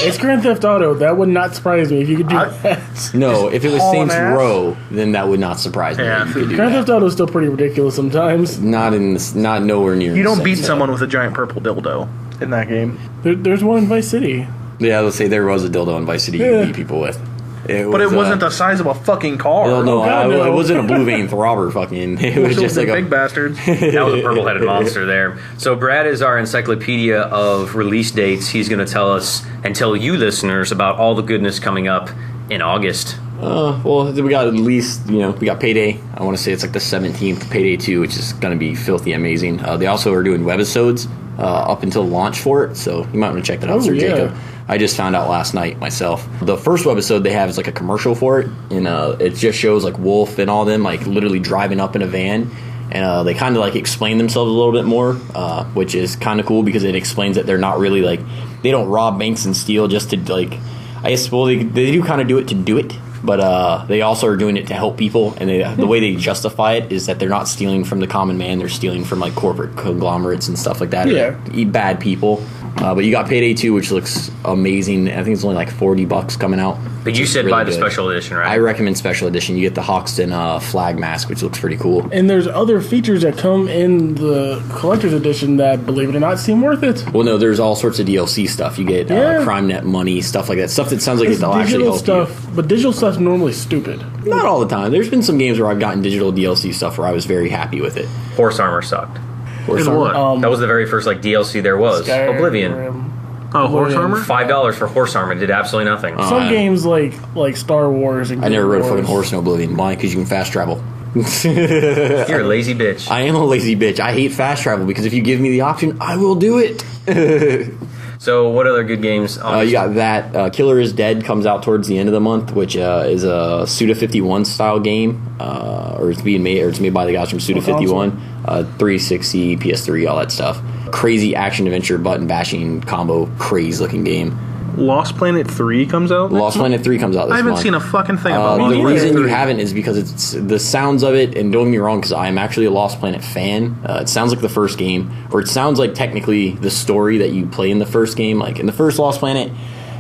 It's Grand Theft Auto. That would not surprise me if you could do that. No, if it was Saints Row, then that would not surprise me. Yeah, Grand Theft Auto is still pretty ridiculous sometimes. Not nowhere near. You don't beat someone with a giant purple dildo in that game. There's one in Vice City. Yeah, let's say there was a dildo in Vice City you beat people with. It But it was, wasn't the size of a fucking car. Well, no, God, no. it wasn't a blue vein throbber. Fucking, it was just like big a. bastards. That was a purple-headed monster there. So Brad is our encyclopedia of release dates. He's going to tell us and tell you listeners about all the goodness coming up in August. Well, we got at least, we got Payday. I want to say it's like the 17th, Payday 2, which is going to be filthy amazing. They also are doing webisodes up until launch for it, so you might want to check that out, Sir Jacob. I just found out last night myself. The first webisode they have is like a commercial for it, and it just shows like Wolf and all them like literally driving up in a van, and they kind of like explain themselves a little bit more, which is kind of cool because it explains that they're not really like, they don't rob banks and steal just to like, I guess, well, they do kind of do it to do it. But they also are doing it to help people, and the way they justify it is that they're not stealing from the common man; they're stealing from like corporate conglomerates and stuff like that. Yeah, bad people. But you got Payday 2, which looks amazing. I think it's only like $40 coming out. But you said really buy the special edition, right? I recommend special edition. You get the Hoxton flag mask, which looks pretty cool. And there's other features that come in the collector's edition that, believe it or not, seem worth it. Well, no, there's all sorts of DLC stuff. You get CrimeNet money, stuff like that. Stuff that sounds like it'll actually help stuff, you. But digital stuff's normally stupid. Not all the time. There's been some games where I've gotten digital DLC stuff where I was very happy with it. Horse Armor sucked. Horse Armor? That was the very first DLC there was. Oblivion. Oh, Horse Armor? $5 for Horse Armor did absolutely nothing. Some games like Star Wars and I never rode a fucking horse in Oblivion. Why? Because you can fast travel. You're a lazy bitch. I am a lazy bitch. I hate fast travel because if you give me the option, I will do it. So what other good games? You got that. Killer is Dead comes out towards the end of the month, which is a Suda 51 style game, or it's made by the guys from Suda 51, 360, PS3, all that stuff. Crazy action adventure button bashing combo craze looking game. Lost Planet 3 comes out? Lost Planet 3 comes out this month. I haven't seen a fucking thing about Lost The Planet 3. reason you haven't is because it's the sounds of it, and don't get me wrong, because I'm actually a Lost Planet fan. It sounds like the first game, or it sounds like technically the story that you play in the first game. Like in the first Lost Planet,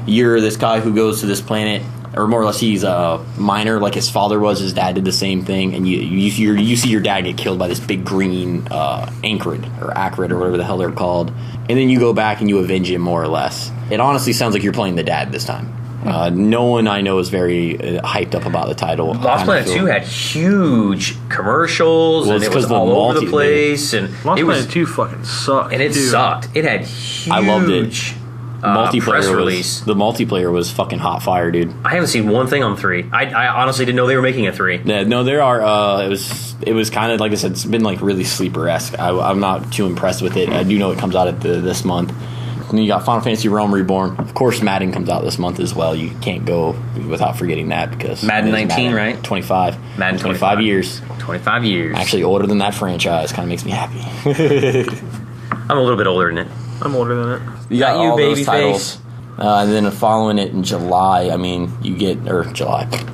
you're this guy who goes to this planet, or more or less he's a miner like his father was. His dad did the same thing, and you see your dad get killed by this big green Acrid or whatever the hell they're called, and then you go back and you avenge him more or less. It honestly sounds like you're playing the dad this time. No one I know is very hyped up about the title. Lost Planet 2 had huge commercials, and it was all over the place. And Lost Planet 2 fucking sucked. And it sucked. It had huge... I loved it. Press release. The multiplayer was fucking hot fire, dude. I haven't seen one thing on 3. I honestly didn't know they were making a 3. Yeah, no, there are. It was kind of like I said. It's been like really sleeper-esque. I'm not too impressed with it. I do know it comes out this month. And then you got Final Fantasy Realm Reborn. Of course, Madden comes out this month as well. You can't go without forgetting that because Madden 19, right? 25. Madden 25 years. 25 years. Actually, older than that franchise. Kind of makes me happy. I'm a little bit older than it. I'm older than it. You got all baby those titles. face. And then following it in July,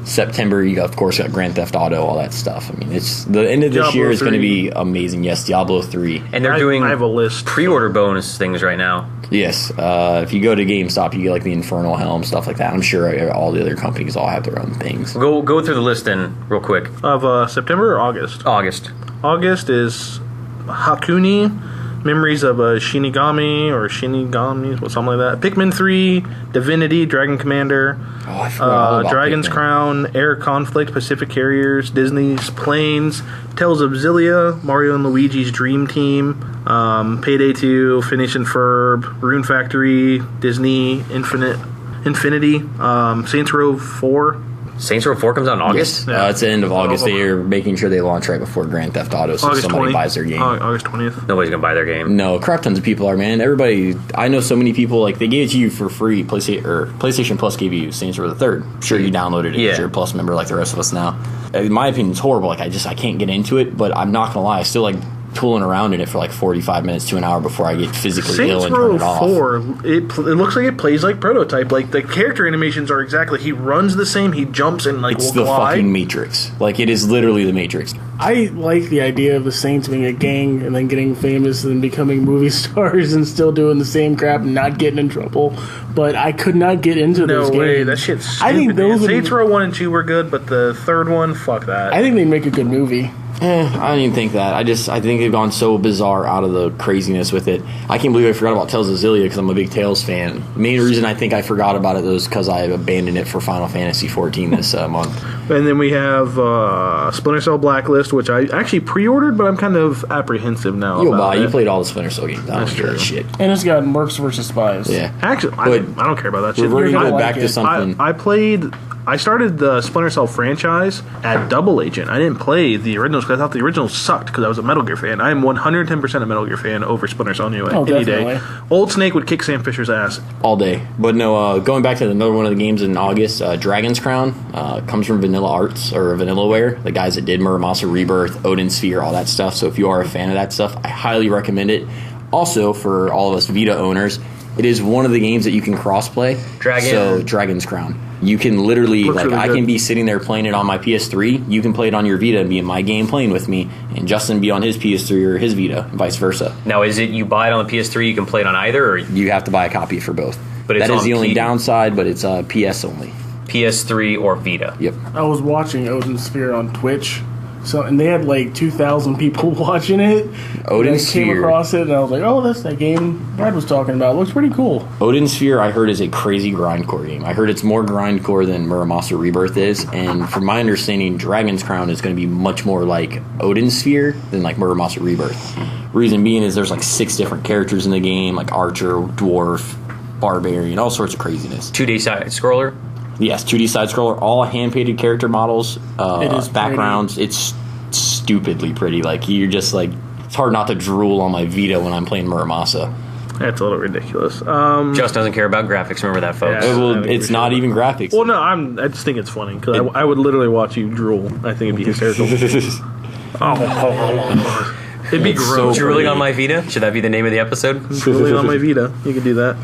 September, you got, of course, got Grand Theft Auto, all that stuff. I mean, it's the end of this year is going to be amazing. Yes, Diablo 3. And they're doing I have a list. pre-order bonus things right now. Yes. If you go to GameStop, you get like the Infernal Helm, stuff like that. I'm sure all the other companies all have their own things. Go through the list then, real quick. Of September or August? August. August is Hakuni, Memories of a Shinigami, or Shinigami, something like that. Pikmin 3, Divinity, Dragon Commander, I forgot all about Dragon's Pikmin. Crown, Air Conflict, Pacific Carriers, Disney's Planes, Tales of Xillia, Mario and Luigi's Dream Team, Payday 2, Finish and Ferb, Rune Factory, Disney Infinity, Saints Row 4. Saints Row 4 comes out in August? Yes. It's the end of August. They're making sure they launch right before Grand Theft Auto so August somebody 20th. buys their game. August 20th. Nobody's going to buy their game. No, crap tons of people are, man. Everybody, I know so many people, like, they gave it to you for free. PlayStation Plus gave you Saints Row the 3rd. Sure, you downloaded it because you're a Plus member like the rest of us now. In my opinion, it's horrible. Like, I can't get into it, but I'm not going to lie. I still, like, tooling around in it for like 45 minutes to an hour before I get physically ill and turn it off. Saints Row 4, it looks like it plays like Prototype. Like, the character animations are exactly, he runs the same, he jumps and like it's will the glide. fucking Matrix. Like, it is literally the Matrix. I like the idea of the Saints being a gang and then getting famous and becoming movie stars and still doing the same crap and not getting in trouble. But I could not get into those No way, games. that shit's stupid. I think those Saints Row 1 and 2 were good, but the third one, fuck that. I think they'd make a good movie. I don't even think that. I think they've gone so bizarre out of the craziness with it. I can't believe I forgot about Tales of Xillia because I'm a big Tales fan. The main reason I think I forgot about it was because I abandoned it for Final Fantasy 14 this month. And then we have Splinter Cell Blacklist, which I actually pre-ordered, but I'm kind of apprehensive now. You played all the Splinter Cell games. I don't care that shit. And it's got Mercs versus Spies. Yeah. Actually, I don't care about that shit. We're going to go like back to something. I started the Splinter Cell franchise at Double Agent. I didn't play the originals because I thought the originals sucked because I was a Metal Gear fan. I am 110% a Metal Gear fan over Splinter Cell anyway. Any day. Old Snake would kick Sam Fisher's ass. All day. But no, going back to another one of the games in August, Dragon's Crown comes from Vanilla Arts, or Vanillaware, the guys that did Muramasa Rebirth, Odin Sphere, all that stuff. So if you are a fan of that stuff, I highly recommend it. Also, for all of us Vita owners, it is one of the games that you can cross-play. So, Dragon's Crown. You can literally, I can be sitting there playing it on my PS3. You can play it on your Vita and be in my game playing with me, and Justin be on his PS3 or his Vita, and vice versa. Now, is it you buy it on the PS3, you can play it on either? Or you have to buy a copy for both. But that is the only downside, but it's PS only. PS3 or Vita. Yep. I was watching Odin Sphere on Twitch. And they had like 2,000 people watching it. Odin Sphere. I came across it and I was like, oh, that's that game Brad was talking about. It looks pretty cool. Odin Sphere, I heard, is a crazy grindcore game. I heard it's more grindcore than Muramasa Rebirth is. And from my understanding, Dragon's Crown is going to be much more like Odin Sphere than like Muramasa Rebirth. Reason being is there's like 6 different characters in the game, like Archer, Dwarf, Barbarian, all sorts of craziness. 2D side scroller? Yes, 2D side scroller, all hand-painted character models, it is backgrounds. Pretty. It's stupidly pretty. Like, you're just like, it's hard not to drool on my Vita when I'm playing Muramasa. That's a little ridiculous. Just doesn't care about graphics. Remember that, folks. Yeah. It's not even graphics. Well, no, I just think it's funny because I would literally watch you drool. I think it'd be hysterical. It'd be gross. So Drooling on my Vita? Should that be the name of the episode? Drooling on my Vita. You could do that.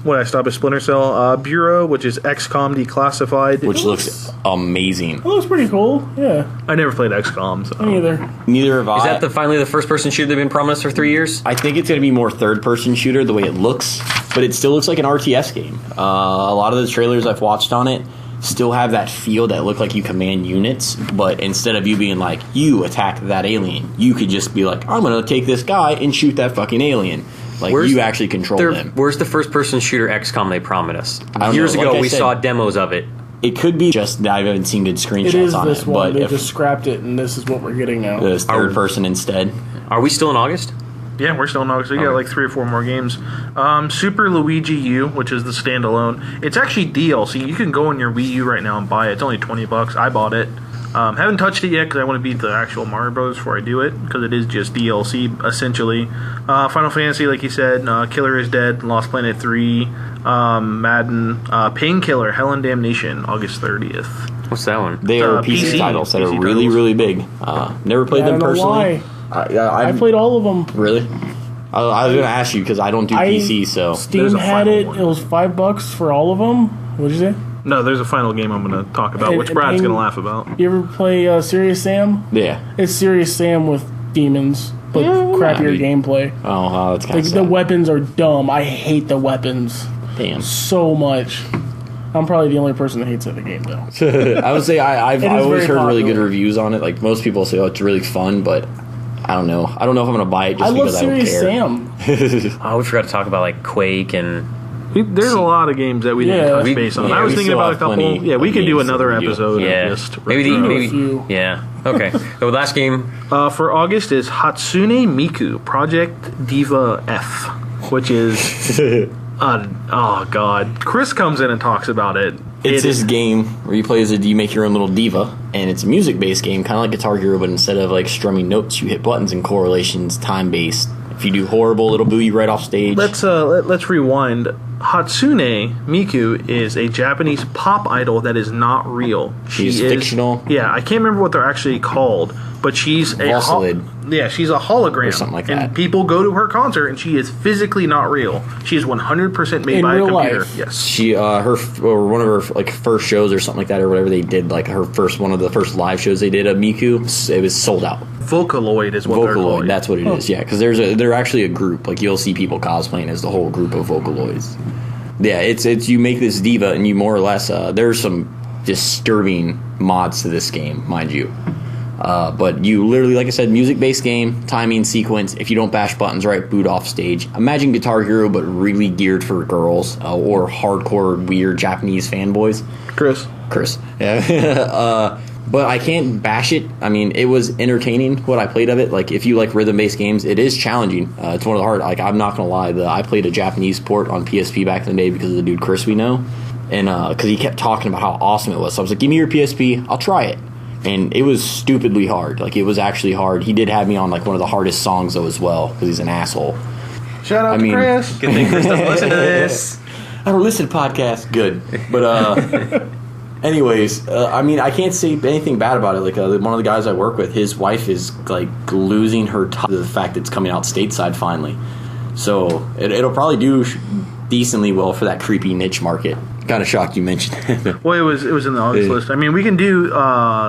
What I stopped at Splinter Cell Bureau, which is XCOM Declassified, which looks amazing. It looks pretty cool. Yeah. I never played XCOM. So. Me neither. Neither have I. Is that finally the first-person shooter they've been promised for 3 years? I think it's going to be more third-person shooter the way it looks, but it still looks like an RTS game. A lot of the trailers I've watched on it still have that feel that look like you command units, but instead of you being like, you attack that alien, you could just be like, I'm going to take this guy and shoot that fucking alien. Like, you actually control them. Where's the first-person shooter XCOM they promised us? Years know. ago, Like we said, saw demos of it. It could be just that I haven't seen good screenshots It is on this it. one. But They if just scrapped it, and this is what we're getting now. it's third person instead. Are we still in August? Yeah, we're still in August. We got like 3 or 4 more games. Super Luigi U, which is the standalone. It's actually DLC. You can go on your Wii U right now and buy it. It's only $20. I bought it. Haven't touched it yet because I want to beat the actual Mario Bros. Before I do it, because it is just DLC, essentially. Final Fantasy, like you said, Killer is Dead, Lost Planet 3, Madden, Painkiller, Hell and Damnation, August 30th. What's that one? They are PC titles that are really, really big. Never played them personally. I played all of them. Really? I was going to ask you because I don't do PC, so... Steam had it. It was $5 for all of them. What'd you say? No, there's a final game I'm going to talk about, which Brad's going to laugh about. You ever play Serious Sam? Yeah. It's Serious Sam with demons, but crappier gameplay. Oh, that's kind of sad. The weapons are dumb. I hate the weapons. Damn. So much. I'm probably the only person that hates it in the game, though. I would say I've always heard really good popular. reviews on it. Like, most people say, oh, it's really fun, but... I don't know. I don't know if I'm going to buy it just because I don't care. I love Serious Sam. Oh, we forgot to talk about like Quake and... There's a lot of games that we didn't touch base on. I was thinking about a couple. Yeah, we could do another episode. Yeah, of just maybe. Yeah. Okay. The last game for August is Hatsune Miku Project Diva F, which is oh god. Chris comes in and talks about it. It's this game where you play as you make your own little diva, and it's a music-based game, kind of like Guitar Hero, but instead of like strumming notes, you hit buttons and correlations, time-based. If you do horrible, it'll boo you right off stage. Let's rewind. Hatsune Miku is a Japanese pop idol that is not real. She's fictional. Yeah, I can't remember what they're actually called, but she's a she's a hologram or something like that. And people go to her concert, and she is physically not real. She is 100% made by a computer. Life. Yes, she or one of her like first shows or something like that or whatever they did, like one of the first live shows they did of Miku, it was sold out. Vocaloid is what they're called. That's what it is. Yeah, because they're actually a group. Like, you'll see people cosplaying as the whole group of Vocaloids. Yeah, it's you make this diva and you more or less there's some disturbing mods to this game, mind you. But you literally, like I said, music-based game, timing, sequence. If you don't bash buttons right, boot off stage. Imagine Guitar Hero, but really geared for girls or hardcore, weird Japanese fanboys. Chris. Yeah. But I can't bash it. I mean, it was entertaining what I played of it. Like, if you like rhythm-based games, it is challenging. It's one of the hard. Like, I'm not gonna lie. I played a Japanese port on PSP back in the day because of the dude Chris we know, and because he kept talking about how awesome it was. So I was like, "Give me your PSP. I'll try it." And it was stupidly hard. Like, it was actually hard. He did have me on like one of the hardest songs though as well because he's an asshole. Shout out to Chris. Good thing Chris doesn't listen to this. I don't listen to podcasts. Good, but anyways, I mean, I can't say anything bad about it. Like, one of the guys I work with, his wife is like losing her to the fact that it's coming out stateside finally. So it'll probably do decently well for that creepy niche market. Kind of shocked you mentioned it. Well, it was in the August list. I mean, we can do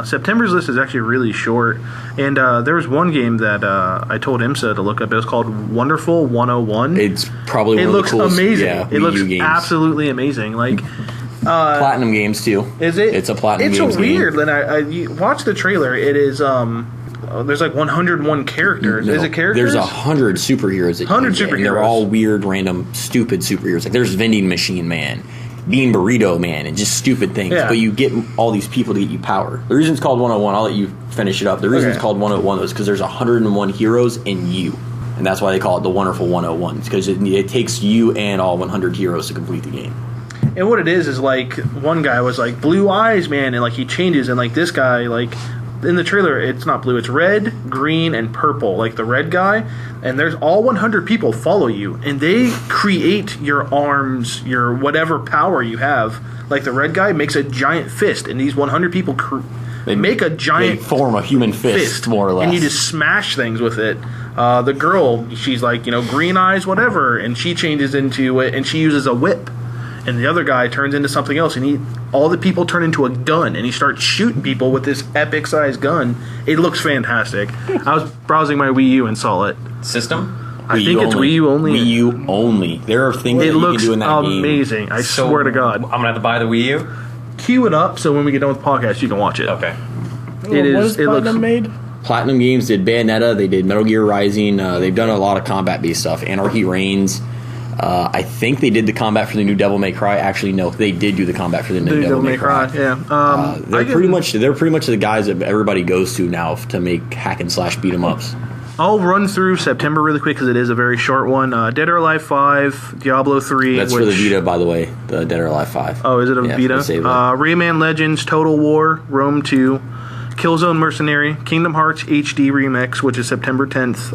September's list is actually really short, and there was one game that I told IMSA to look up. It was called Wonderful 101. It's probably one it of the looks coolest. amazing. Yeah, it looks games. absolutely amazing. Like Platinum Games too. is it? It's a Platinum It's Games a weird. game. And you watch the trailer. It is there's like 101 characters. No, Is it characters? There's 100 superheroes. 100 And they're superheroes. all weird, random, stupid superheroes. Like, there's Vending Machine Man, Bean Burrito Man, and just stupid things. Yeah. But you get all these people to get you power. The reason it's called 101, I'll let you finish it up. The reason Okay. it's called 101 is because there's 101 heroes in you. And that's why they call it the Wonderful 101. It's because it takes you and all 100 heroes to complete the game. And what it is like one guy was like blue eyes, man, and like he changes, and like this guy, like in the trailer, it's not blue, it's red, green, and purple. Like the red guy, and there's all 100 people follow you, and they create your arms, your whatever power you have. Like the red guy makes a giant fist, and these 100 people make a giant They form a human fist, more or less. and you just smash things with it. The girl, she's like, green eyes, whatever, and she changes into it, and she uses a whip. And the other guy turns into something else, and all the people turn into a gun, and he starts shooting people with this epic-sized gun. It looks fantastic. I was browsing my Wii U and saw it. System? I think it's Wii U only. Wii U only. There are things that It you looks can do in that game. amazing. I So, swear to God. I'm going to have to buy the Wii U? Cue it up so when we get done with the podcast, you can watch it. Okay. It is. What is It looks. Platinum made? Platinum Games did Bayonetta. They did Metal Gear Rising. They've done a lot of combat-based stuff. Anarchy Reigns. I think they did the combat for the new Devil May Cry. Actually, no, they did do the combat for the new Devil May Cry. Yeah. They're pretty much the guys that everybody goes to now to make hack and slash beat 'em ups. I'll run through September really quick because it is a very short one. Dead or Alive 5, Diablo 3. That's for the Vita, by the way. The Dead or Alive 5. Oh, is it a Yeah, Vita? let's save that. Rayman Legends, Total War, Rome 2, Killzone Mercenary, Kingdom Hearts HD Remix, which is September 10th.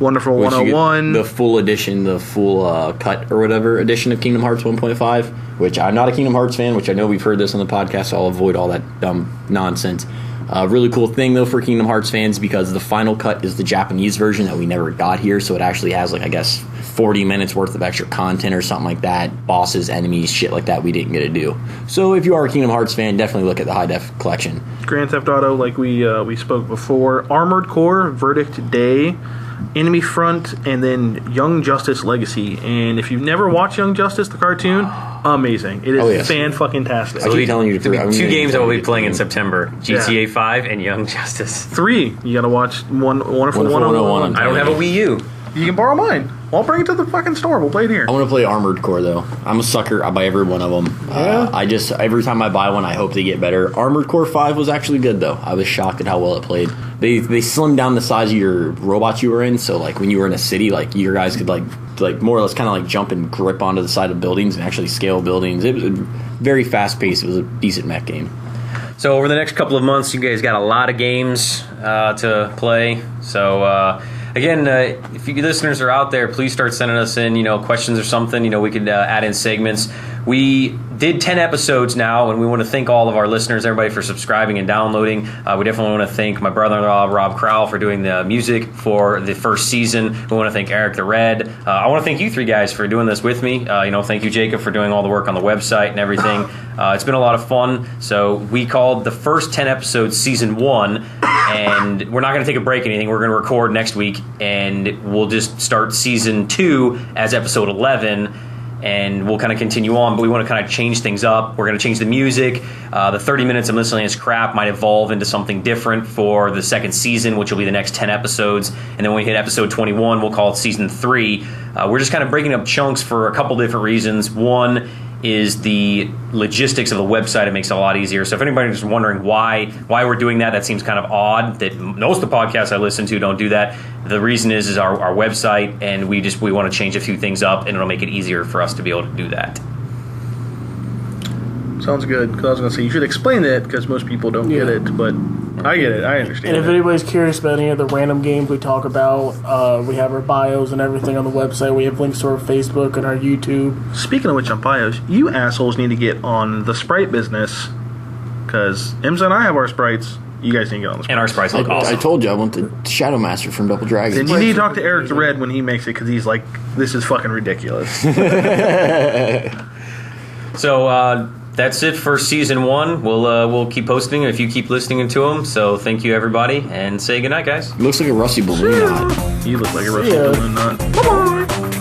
Wonderful Which you get 101. the full edition, the full cut or whatever edition of Kingdom Hearts 1.5, which I'm not a Kingdom Hearts fan, which I know we've heard this on the podcast, so I'll avoid all that dumb nonsense. Really cool thing, though, for Kingdom Hearts fans, because the final cut is the Japanese version that we never got here, so it actually has, like, I guess, 40 minutes worth of extra content or something like that, bosses, enemies, shit like that we didn't get to do. So if you are a Kingdom Hearts fan, definitely look at the high-def collection. Grand Theft Auto, like we spoke before. Armored Core, Verdict Day, Enemy Front, and then Young Justice Legacy. And if you've never watched Young Justice, the cartoon, amazing. It is yes. fan-fucking-tastic. I keep telling you Two games I will be playing in September: GTA Yeah. 5 and Young Justice. 3, you gotta watch Wonderful Wonderful 101. 101. I don't have a Wii U. You can borrow mine. I'll bring it to the fucking store. We'll play it here. I want to play Armored Core, though. I'm a sucker. I buy every one of them. Every time I buy one, I hope they get better. Armored Core 5 was actually good, though. I was shocked at how well it played. They slimmed down the size of your robots you were in, so like when you were in a city, like your guys could like more or less kind of like jump and grip onto the side of buildings and actually scale buildings. It was very fast paced. It was a decent mech game. So over the next couple of months, you guys got a lot of games to play. So again, if you listeners are out there, please start sending us in, questions or something. We could add in segments. We did 10 episodes now, and we want to thank all of our listeners, everybody for subscribing and downloading. We definitely want to thank my brother-in-law, Rob Crowell, for doing the music for the first season. We want to thank Eric the Red. I want to thank you three guys for doing this with me. Thank you, Jacob, for doing all the work on the website and everything. It's been a lot of fun. So we called the first 10 episodes Season 1, and we're not going to take a break or anything. We're going to record next week, and we'll just start Season 2 as Episode 11. and we'll kind of continue on, but we want to kind of change things up. We're going to change the music. The 30 minutes of miscellaneous crap might evolve into something different for the second season, which will be the next 10 episodes. And then when we hit episode 21, we'll call it season 3. We're just kind of breaking up chunks for a couple different reasons. One is the logistics of the website. It makes it a lot easier. So if anybody's wondering why we're doing that, that seems kind of odd. That most of the podcasts I listen to don't do that. The reason is our website, and we want to change a few things up, and it'll make it easier for us to be able to do that. Sounds good. Because I was going to say, you should explain it, because most people don't get it, but I get it. I understand. And if anybody's curious about any of the random games we talk about, we have our bios and everything on the website. We have links to our Facebook and our YouTube. Speaking of which, on bios, you assholes need to get on the Sprite business, because Imza and I have our Sprites. You guys need to get on the Sprites. And our Sprites look awesome. I told you I want the Shadow Master from Double Dragon. Then you need to talk to Eric the Red when he makes it, because he's like, this is fucking ridiculous. So that's it for season 1. We'll keep posting if you keep listening to them. So thank you, everybody, and say goodnight, guys. Looks like a rusty balloon knot. You look like a rusty balloon knot. Bye-bye.